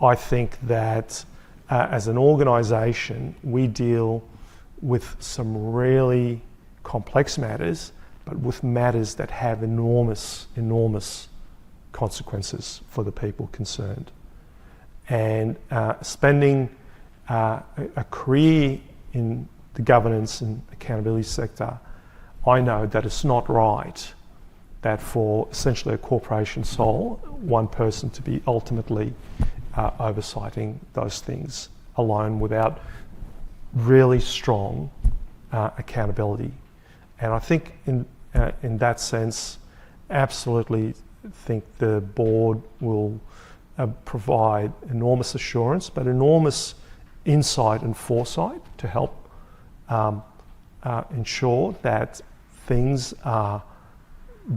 S3: I think that as an organisation, we deal with some really complex matters, but with matters that have enormous consequences for the people concerned. And spending a career in the governance and accountability sector, I know that it's not right that for essentially a corporation sole, one person to be ultimately oversighting those things alone without really strong accountability. And I think in that sense, absolutely think the board will provide enormous assurance, but enormous insight and foresight to help ensure that things are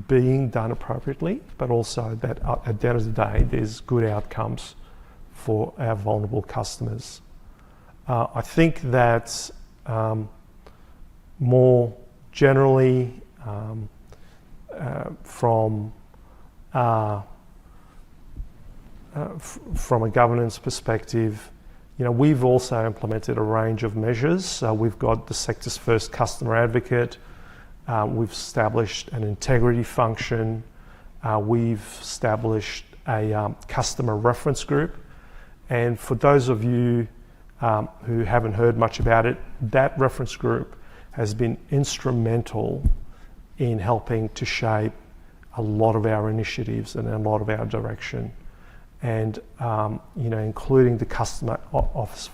S3: being done appropriately, but also that at the end of the day, there's good outcomes for our vulnerable customers. I think that more generally, from a governance perspective, we've also implemented a range of measures. We've got the sector's first customer advocate. We've established an integrity function. We've established a customer reference group. And for those of you who haven't heard much about it, that reference group has been instrumental in helping to shape a lot of our initiatives and a lot of our direction. And including the customer office,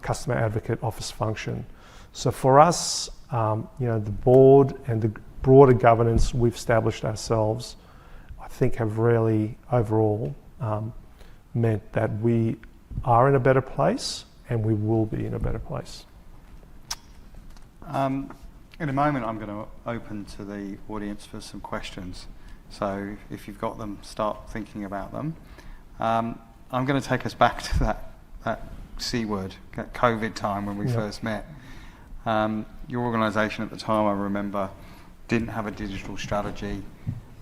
S3: customer advocate office function. So for us, the board and the broader governance we've established ourselves, I think have really overall meant that we are in a better place and we will be in a better place.
S2: In a moment, I'm going to open to the audience for some questions. So if you've got them, start thinking about them. I'm going to take us back to that C word, that COVID time when we first met. Your organisation at the time, I remember, didn't have a digital strategy.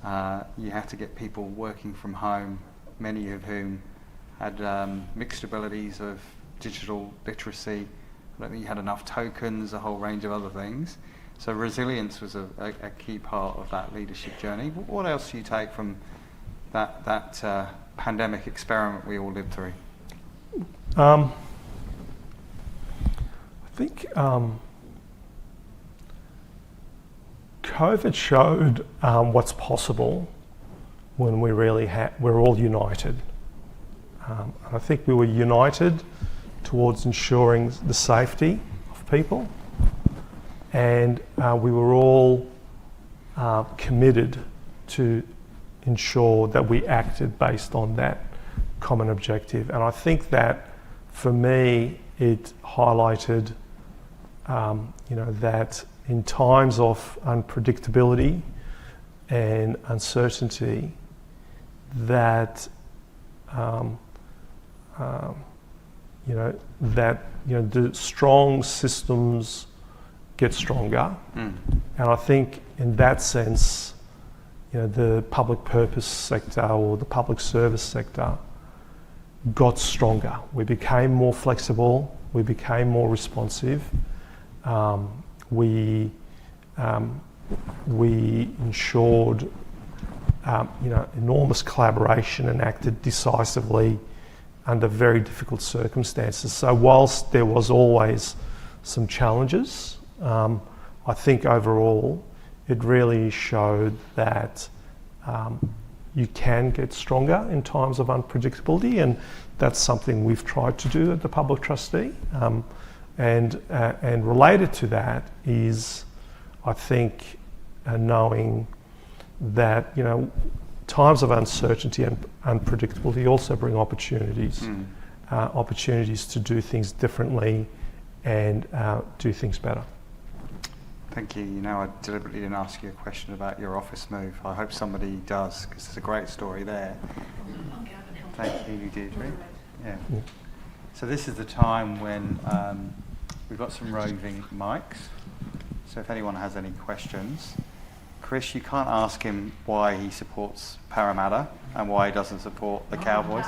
S2: You had to get people working from home, many of whom had mixed abilities of digital literacy. I don't think you had enough tokens, a whole range of other things. So resilience was a key part of that leadership journey. What else do you take from that pandemic experiment we all lived through?
S3: I think COVID showed what's possible when we're all united. And I think we were united towards ensuring the safety of people, and we were all committed to ensure that we acted based on that common objective. And I think that for me it highlighted that in times of unpredictability and uncertainty, that the strong systems get stronger. And I think in that sense, the public purpose sector or the public service sector got stronger. We became more flexible, we became more responsive, we ensured enormous collaboration and acted decisively under very difficult circumstances. So whilst there was always some challenges, I think overall it really showed that you can get stronger in times of unpredictability, and that's something we've tried to do at the Public Trustee. And related to that is, I think, knowing that times of uncertainty and unpredictability also bring opportunities, opportunities to do things differently and do things better.
S2: Thank you. I deliberately didn't ask you a question about your office move. I hope somebody does, because there's a great story there. Thank you, Deirdre. Yeah. So this is the time when we've got some roving mics. So if anyone has any questions, Chris, you can't ask him why he supports Parramatta and why he doesn't support the Cowboys.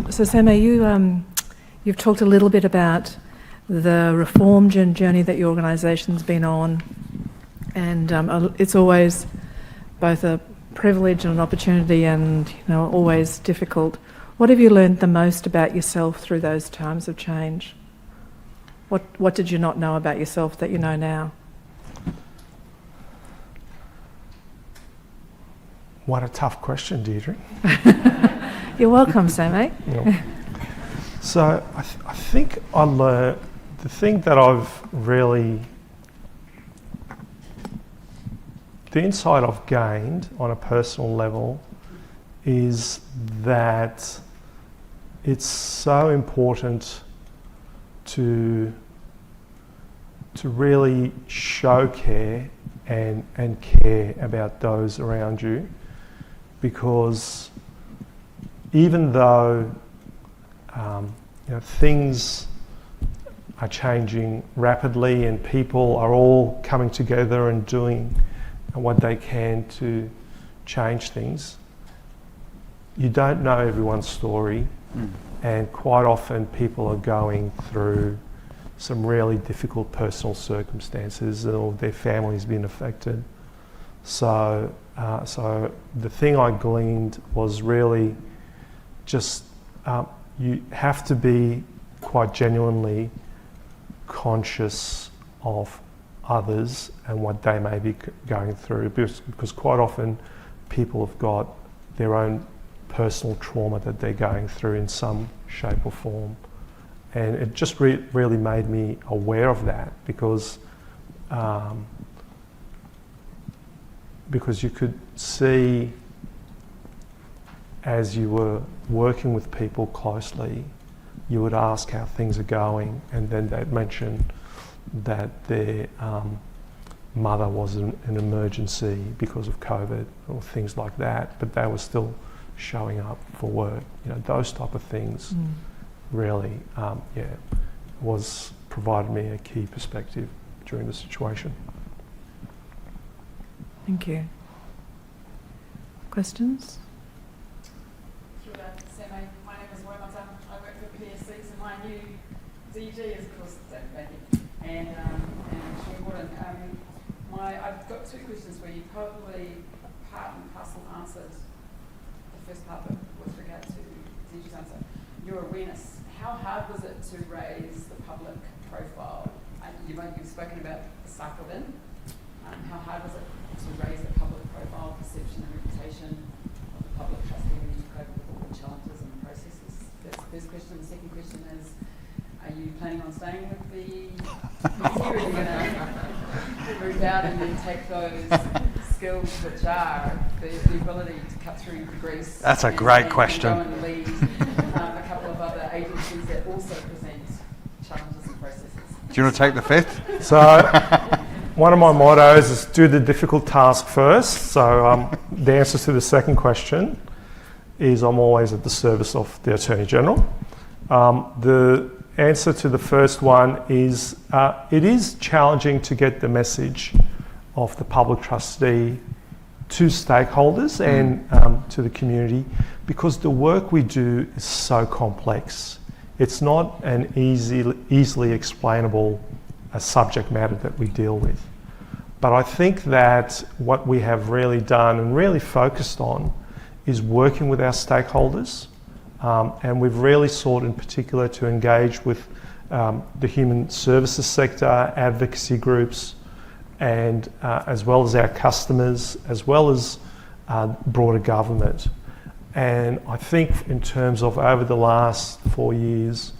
S1: So Samay, you've talked a little bit about the reform journey that your organisation's been on, and it's always both a privilege and an opportunity, and always difficult. What have you learned the most about yourself through those times of change? What did you not know about yourself that you know now?
S3: What a tough question, Deirdre.
S1: You're welcome, Samay.
S3: So I think I learned, the thing that I've really, the insight I've gained on a personal level is that it's so important to really show care and care about those around you, because even though things are changing rapidly and people are all coming together and doing what they can to change things, you don't know everyone's story, and quite often people are going through some really difficult personal circumstances, or their family's been affected. So the thing I gleaned was really just you have to be quite genuinely conscious of others and what they may be going through, because quite often people have got their own personal trauma that they're going through in some shape or form. And it just really made me aware of that, because because you could see as you were working with people closely, you would ask how things are going, and then they'd mention that their mother was in an emergency because of COVID or things like that, but they were still showing up for work. You know, those type of things really, provided me a key perspective during the situation.
S1: Thank you. Questions?
S4: Samay, my name is Roy. I work for PSC, so my new DG is of course David Baker and Sean Gordon. I've got two questions for you. Probably part and parcel answered the first part, but with regard to DG's answer, your awareness. How hard was it to raise the public profile? You've spoken about the cycle in. How hard was it to raise the public profile, perception and reputation of the public trustee when you cope with all the challenges and processes? That's the first question. The second question is, are you planning on staying with the committee, or are you going to move out and then take those skills which are the ability to cut through the grease?
S2: That's a great question.
S4: And go and lead a couple of other agencies that also present challenges and processes.
S2: Do you want to take the fifth?
S3: So one of my mottos is do the difficult task first. So the answer to the second question is I'm always at the service of the Attorney General. The answer to the first one is it is challenging to get the message of the public trustee to stakeholders and to the community, because the work we do is so complex. It's not an easily explainable subject matter that we deal with. But I think that what we have really done and really focused on is working with our stakeholders. And we've really sought in particular to engage with the human services sector, advocacy groups, and as well as our customers, as well as broader government. And I think in terms of over the last 4 years,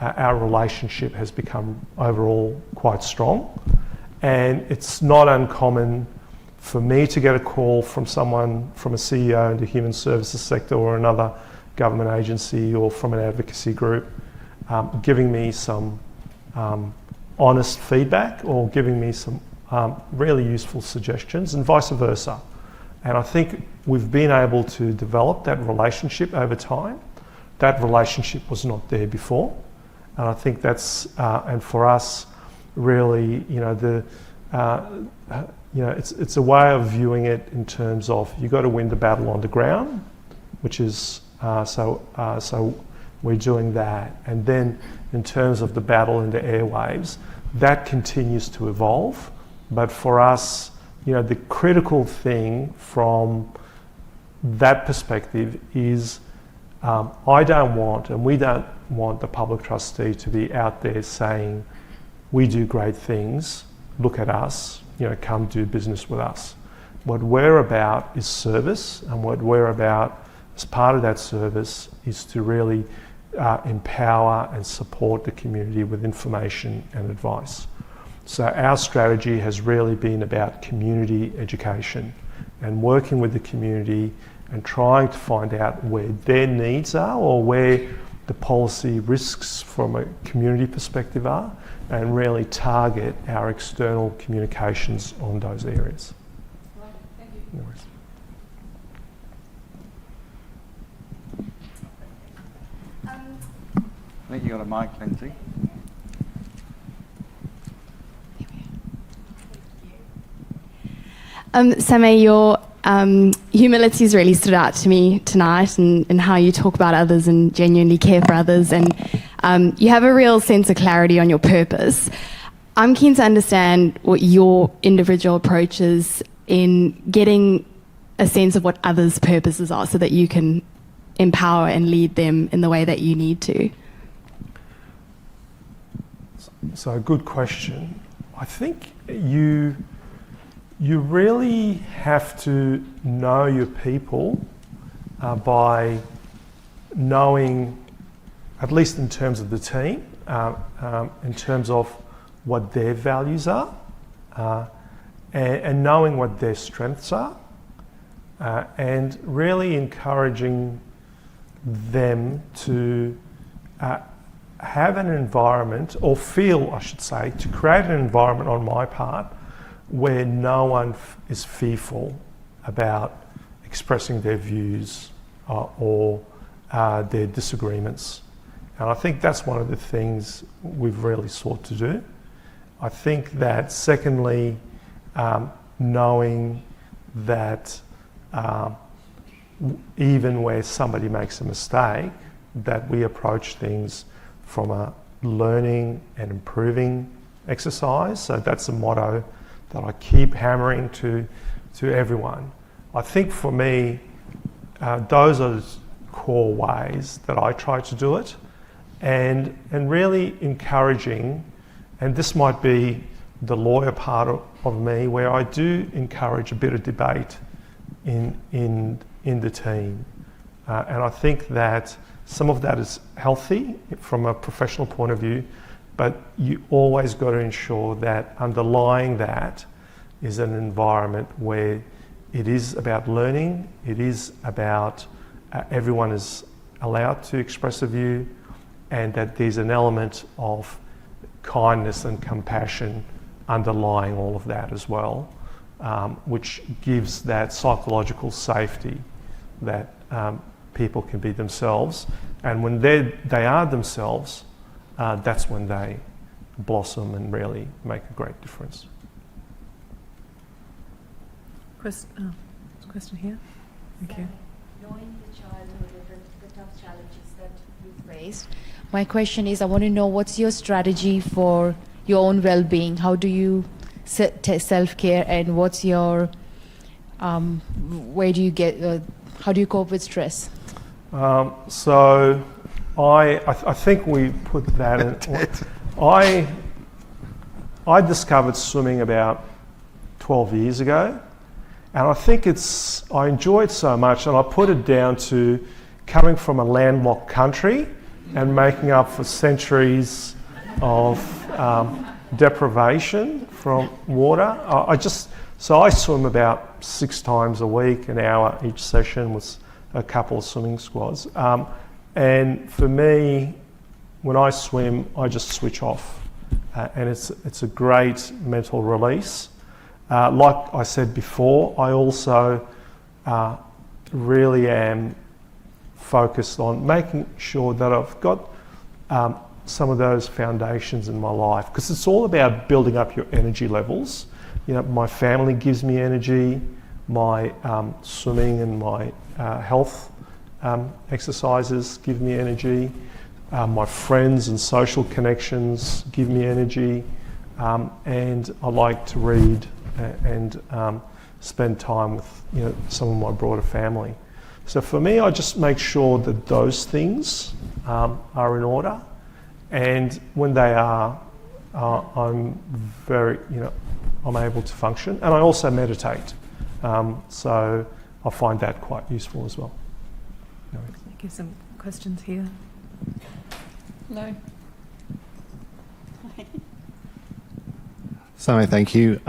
S3: our relationship has become overall quite strong. And it's not uncommon for me to get a call from someone, from a CEO in the human services sector or another government agency or from an advocacy group, giving me some honest feedback or giving me some really useful suggestions, and vice versa. And I think we've been able to develop that relationship over time. That relationship was not there before. And I think that's, and for us, really, it's a way of viewing it in terms of you got to win the battle on the ground, which is, so we're doing that. And then in terms of the battle in the airwaves, that continues to evolve. But for us, the critical thing from that perspective is I don't want, and we don't want the public trustee to be out there saying, we do great things, look at us, come do business with us. What we're about is service, and what we're about as part of that service is to really empower and support the community with information and advice. So our strategy has really been about community education and working with the community and trying to find out where their needs are or where the policy risks from a community perspective are, and really target our external communications on those areas.
S4: Right, thank you.
S3: No worries.
S2: I think you got a mic, Lindsay.
S5: Samay, your humility has really stood out to me tonight, and how you talk about others and genuinely care for others, and you have a real sense of clarity on your purpose. I'm keen to understand what your individual approach is in getting a sense of what others' purposes are so that you can empower and lead them in the way that you need to.
S3: So a good question. I think you really have to know your people by knowing, at least in terms of the team, in terms of what their values are, and knowing what their strengths are, and really encouraging them to have an environment, or feel, I should say, to create an environment on my part where no one is fearful about expressing their views or their disagreements. And I think that's one of the things we've really sought to do. I think that secondly, knowing that even where somebody makes a mistake, that we approach things from a learning and improving exercise. So that's a motto that I keep hammering to everyone. I think for me, those are the core ways that I try to do it, and really encouraging, and this might be the lawyer part of me, where I do encourage a bit of debate in the team. And I think that some of that is healthy from a professional point of view, but you always got to ensure that underlying that is an environment where it is about learning, it is about everyone is allowed to express a view, and that there's an element of kindness and compassion underlying all of that as well, which gives that psychological safety that people can be themselves, and when they are themselves, that's when they blossom and really make a great difference.
S1: Question here. Thank you.
S6: Knowing the childhood and the tough challenges that you faced, my question is, I want to know what's your strategy for your own well-being? How do you self-care, and what's your where do you get? How do you cope with stress?
S3: So I think we put that in. I discovered swimming about 12 years ago, and I think I enjoy it so much, and I put it down to coming from a landlocked country and making up for centuries of deprivation from water. So I swim about 6 times a week, an hour each session with a couple of swimming squads. And for me, when I swim, I just switch off. And it's a great mental release. Like I said before, I also really am focused on making sure that I've got some of those foundations in my life, because it's all about building up your energy levels. You know, my family gives me energy, my swimming and my health exercises give me energy, my friends and social connections give me energy, and I like to read and spend time with some of my broader family. So for me, I just make sure that those things are in order, and when they are, I'm very, I'm able to function, and I also meditate. So I find that quite useful as well.
S1: Thank you. Some questions here.
S4: No.
S7: Samay, thank you.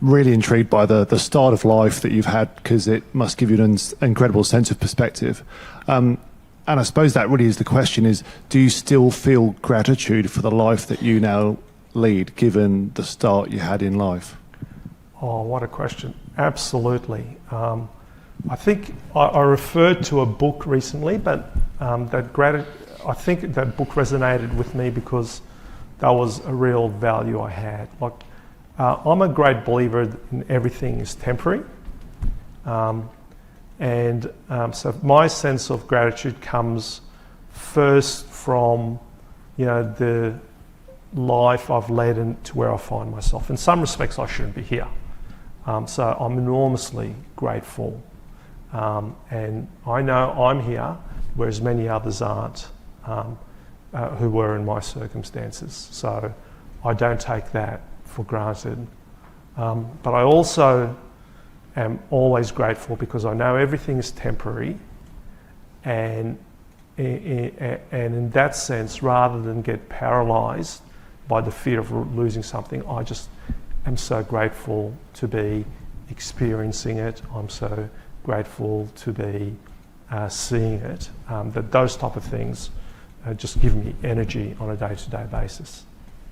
S7: Really intrigued by the start of life that you've had, because it must give you an incredible sense of perspective. And I suppose that really is the question is, do you still feel gratitude for the life that you now lead, given the start you had in life?
S3: Oh, what a question. Absolutely. I think I referred to a book recently, but I think that book resonated with me because that was a real value I had. I'm a great believer in everything is temporary. So my sense of gratitude comes first from, the life I've led and to where I find myself. In some respects, I shouldn't be here. So I'm enormously grateful. And I know I'm here, whereas many others aren't, who were in my circumstances. So I don't take that for granted. But I also am always grateful because I know everything is temporary, and in that sense, rather than get paralysed by the fear of losing something, I just am so grateful to be experiencing it. I'm so grateful to be seeing it. That those type of things just give me energy on a day-to-day basis.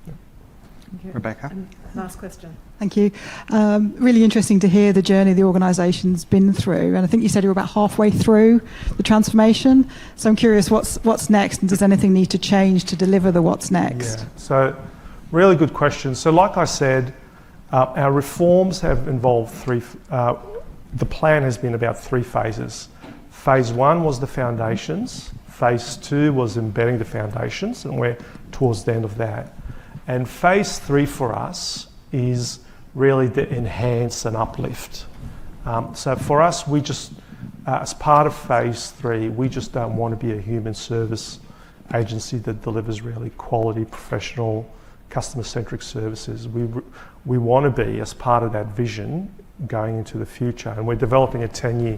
S1: Thank you.
S2: Rebecca?
S1: And last question.
S8: Thank you. Really interesting to hear the journey the organisation's been through, and I think you said you're about halfway through the transformation. So I'm curious, what's next, and does anything need to change to deliver the what's next?
S3: Yeah, so really good question. So like I said, our reforms have involved the plan has been about 3 phases. Phase 1 was the foundations. Phase 2 was embedding the foundations, and we're towards the end of that. And phase 3 for us is really to enhance and uplift. So for us, we just, as part of phase 3, we just don't want to be a human service agency that delivers really quality, professional, customer-centric services. We want to be, as part of that vision, going into the future. And we're developing a 10-year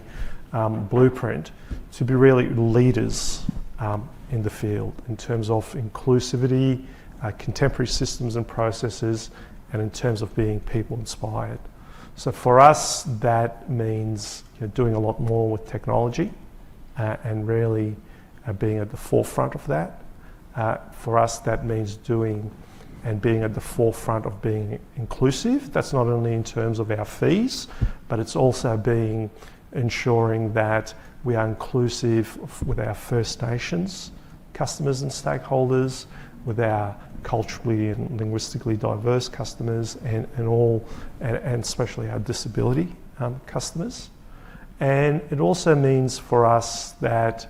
S3: blueprint to be really leaders in the field in terms of inclusivity, contemporary systems and processes, and in terms of being people-inspired. So for us, that means doing a lot more with technology and really being at the forefront of that. For us, that means doing and being at the forefront of being inclusive. That's not only in terms of our fees, but it's also ensuring that we are inclusive with our First Nations customers and stakeholders, with our culturally and linguistically diverse customers, and especially our disability customers. And it also means for us that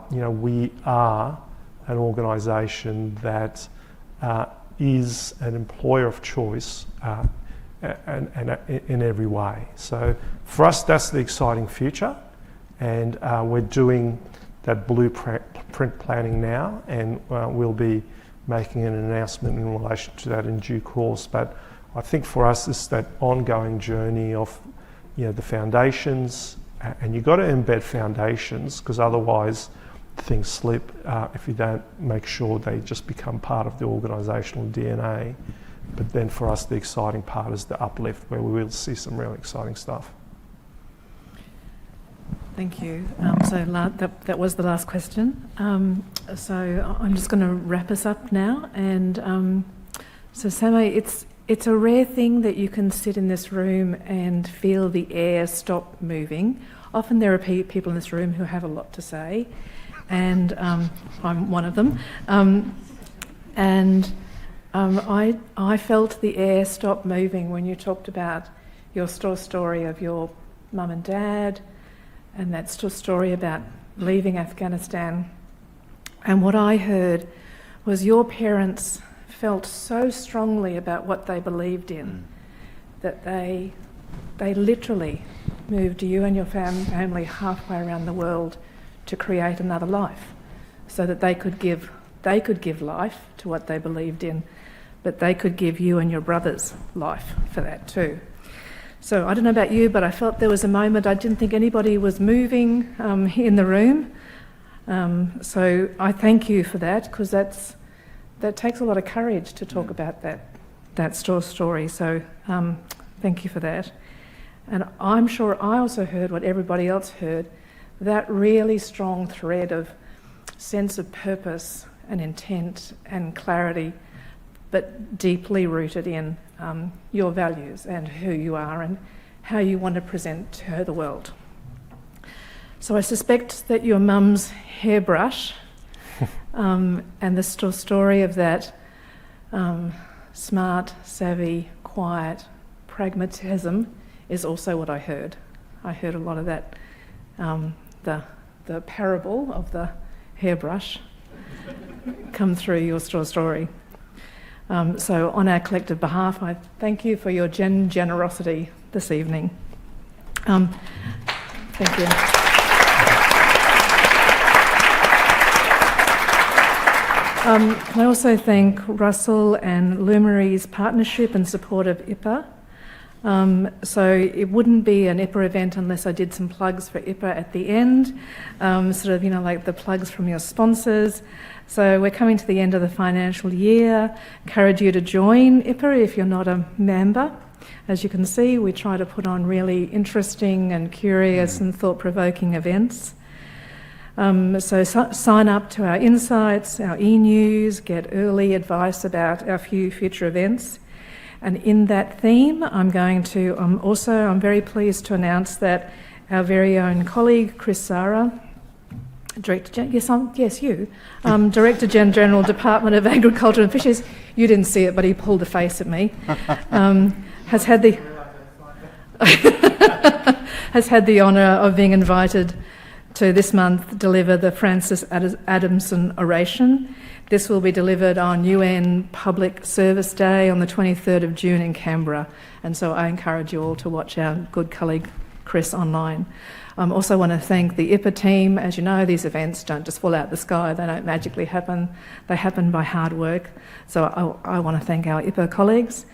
S3: we are an organisation that is an employer of choice and in every way. So for us, that's the exciting future, and we're doing that blueprint planning now, and we'll be making an announcement in relation to that in due course. But I think for us, it's that ongoing journey of the foundations, and you've got to embed foundations, because otherwise things slip if you don't make sure they just become part of the organisational DNA. But then for us, the exciting part is the uplift, where we will see some really exciting stuff.
S1: Thank you. So that was the last question. So I'm just going to wrap us up now. And so Samay, it's a rare thing that you can sit in this room and feel the air stop moving. Often there are people in this room who have a lot to say, and I'm one of them. I felt the air stop moving when you talked about your story of your mum and dad, and that story about leaving Afghanistan. And what I heard was your parents felt so strongly about what they believed in that they literally moved you and your family halfway around the world to create another life, so that they could give life to what they believed in, but they could give you and your brothers life for that too. So I don't know about you, but I felt there was a moment I didn't think anybody was moving in the room. So I thank you for that, because that takes a lot of courage to talk about that story. So thank you for that. And I'm sure I also heard what everybody else heard, that really strong thread of sense of purpose and intent and clarity, but deeply rooted in your values and who you are and how you want to present to the world. So I suspect that your mum's hairbrush and the story of that smart, savvy, quiet pragmatism is also what I heard. I heard a lot of that, the parable of the hairbrush come through your story. So on our collective behalf, I thank you for your generosity this evening. Thank you. Can I also thank Russell and Lumary's partnership and support of IPAA. So it wouldn't be an IPAA event unless I did some plugs for IPAA at the end, like the plugs from your sponsors. So we're coming to the end of the financial year. Encourage you to join IPAA if you're not a member. As you can see, we try to put on really interesting and curious and thought-provoking events. So sign up to our insights, our e-news, get early advice about our future events. And in that theme, I'm very pleased to announce that our very own colleague, Chris Zara, Director General, Department of Agriculture and Fisheries, you didn't see it, but he pulled a face at me, has had the honour of being invited to this month deliver the Francis Adamson oration. This will be delivered on UN Public Service Day on the 23rd of June in Canberra, and so I encourage you all to watch our good colleague Chris online. I also want to thank the IPAA team. As you know, these events don't just fall out the sky, they don't magically happen, they happen by hard work. So I want to thank our IPAA colleagues.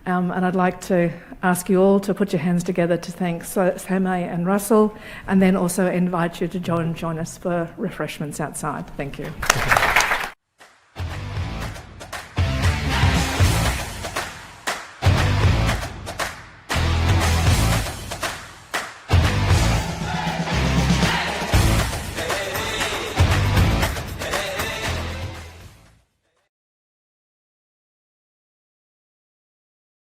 S1: And I'd like to ask you all to put your hands together to thank Samay and Russell, and then also invite you to join us for refreshments outside. Thank you.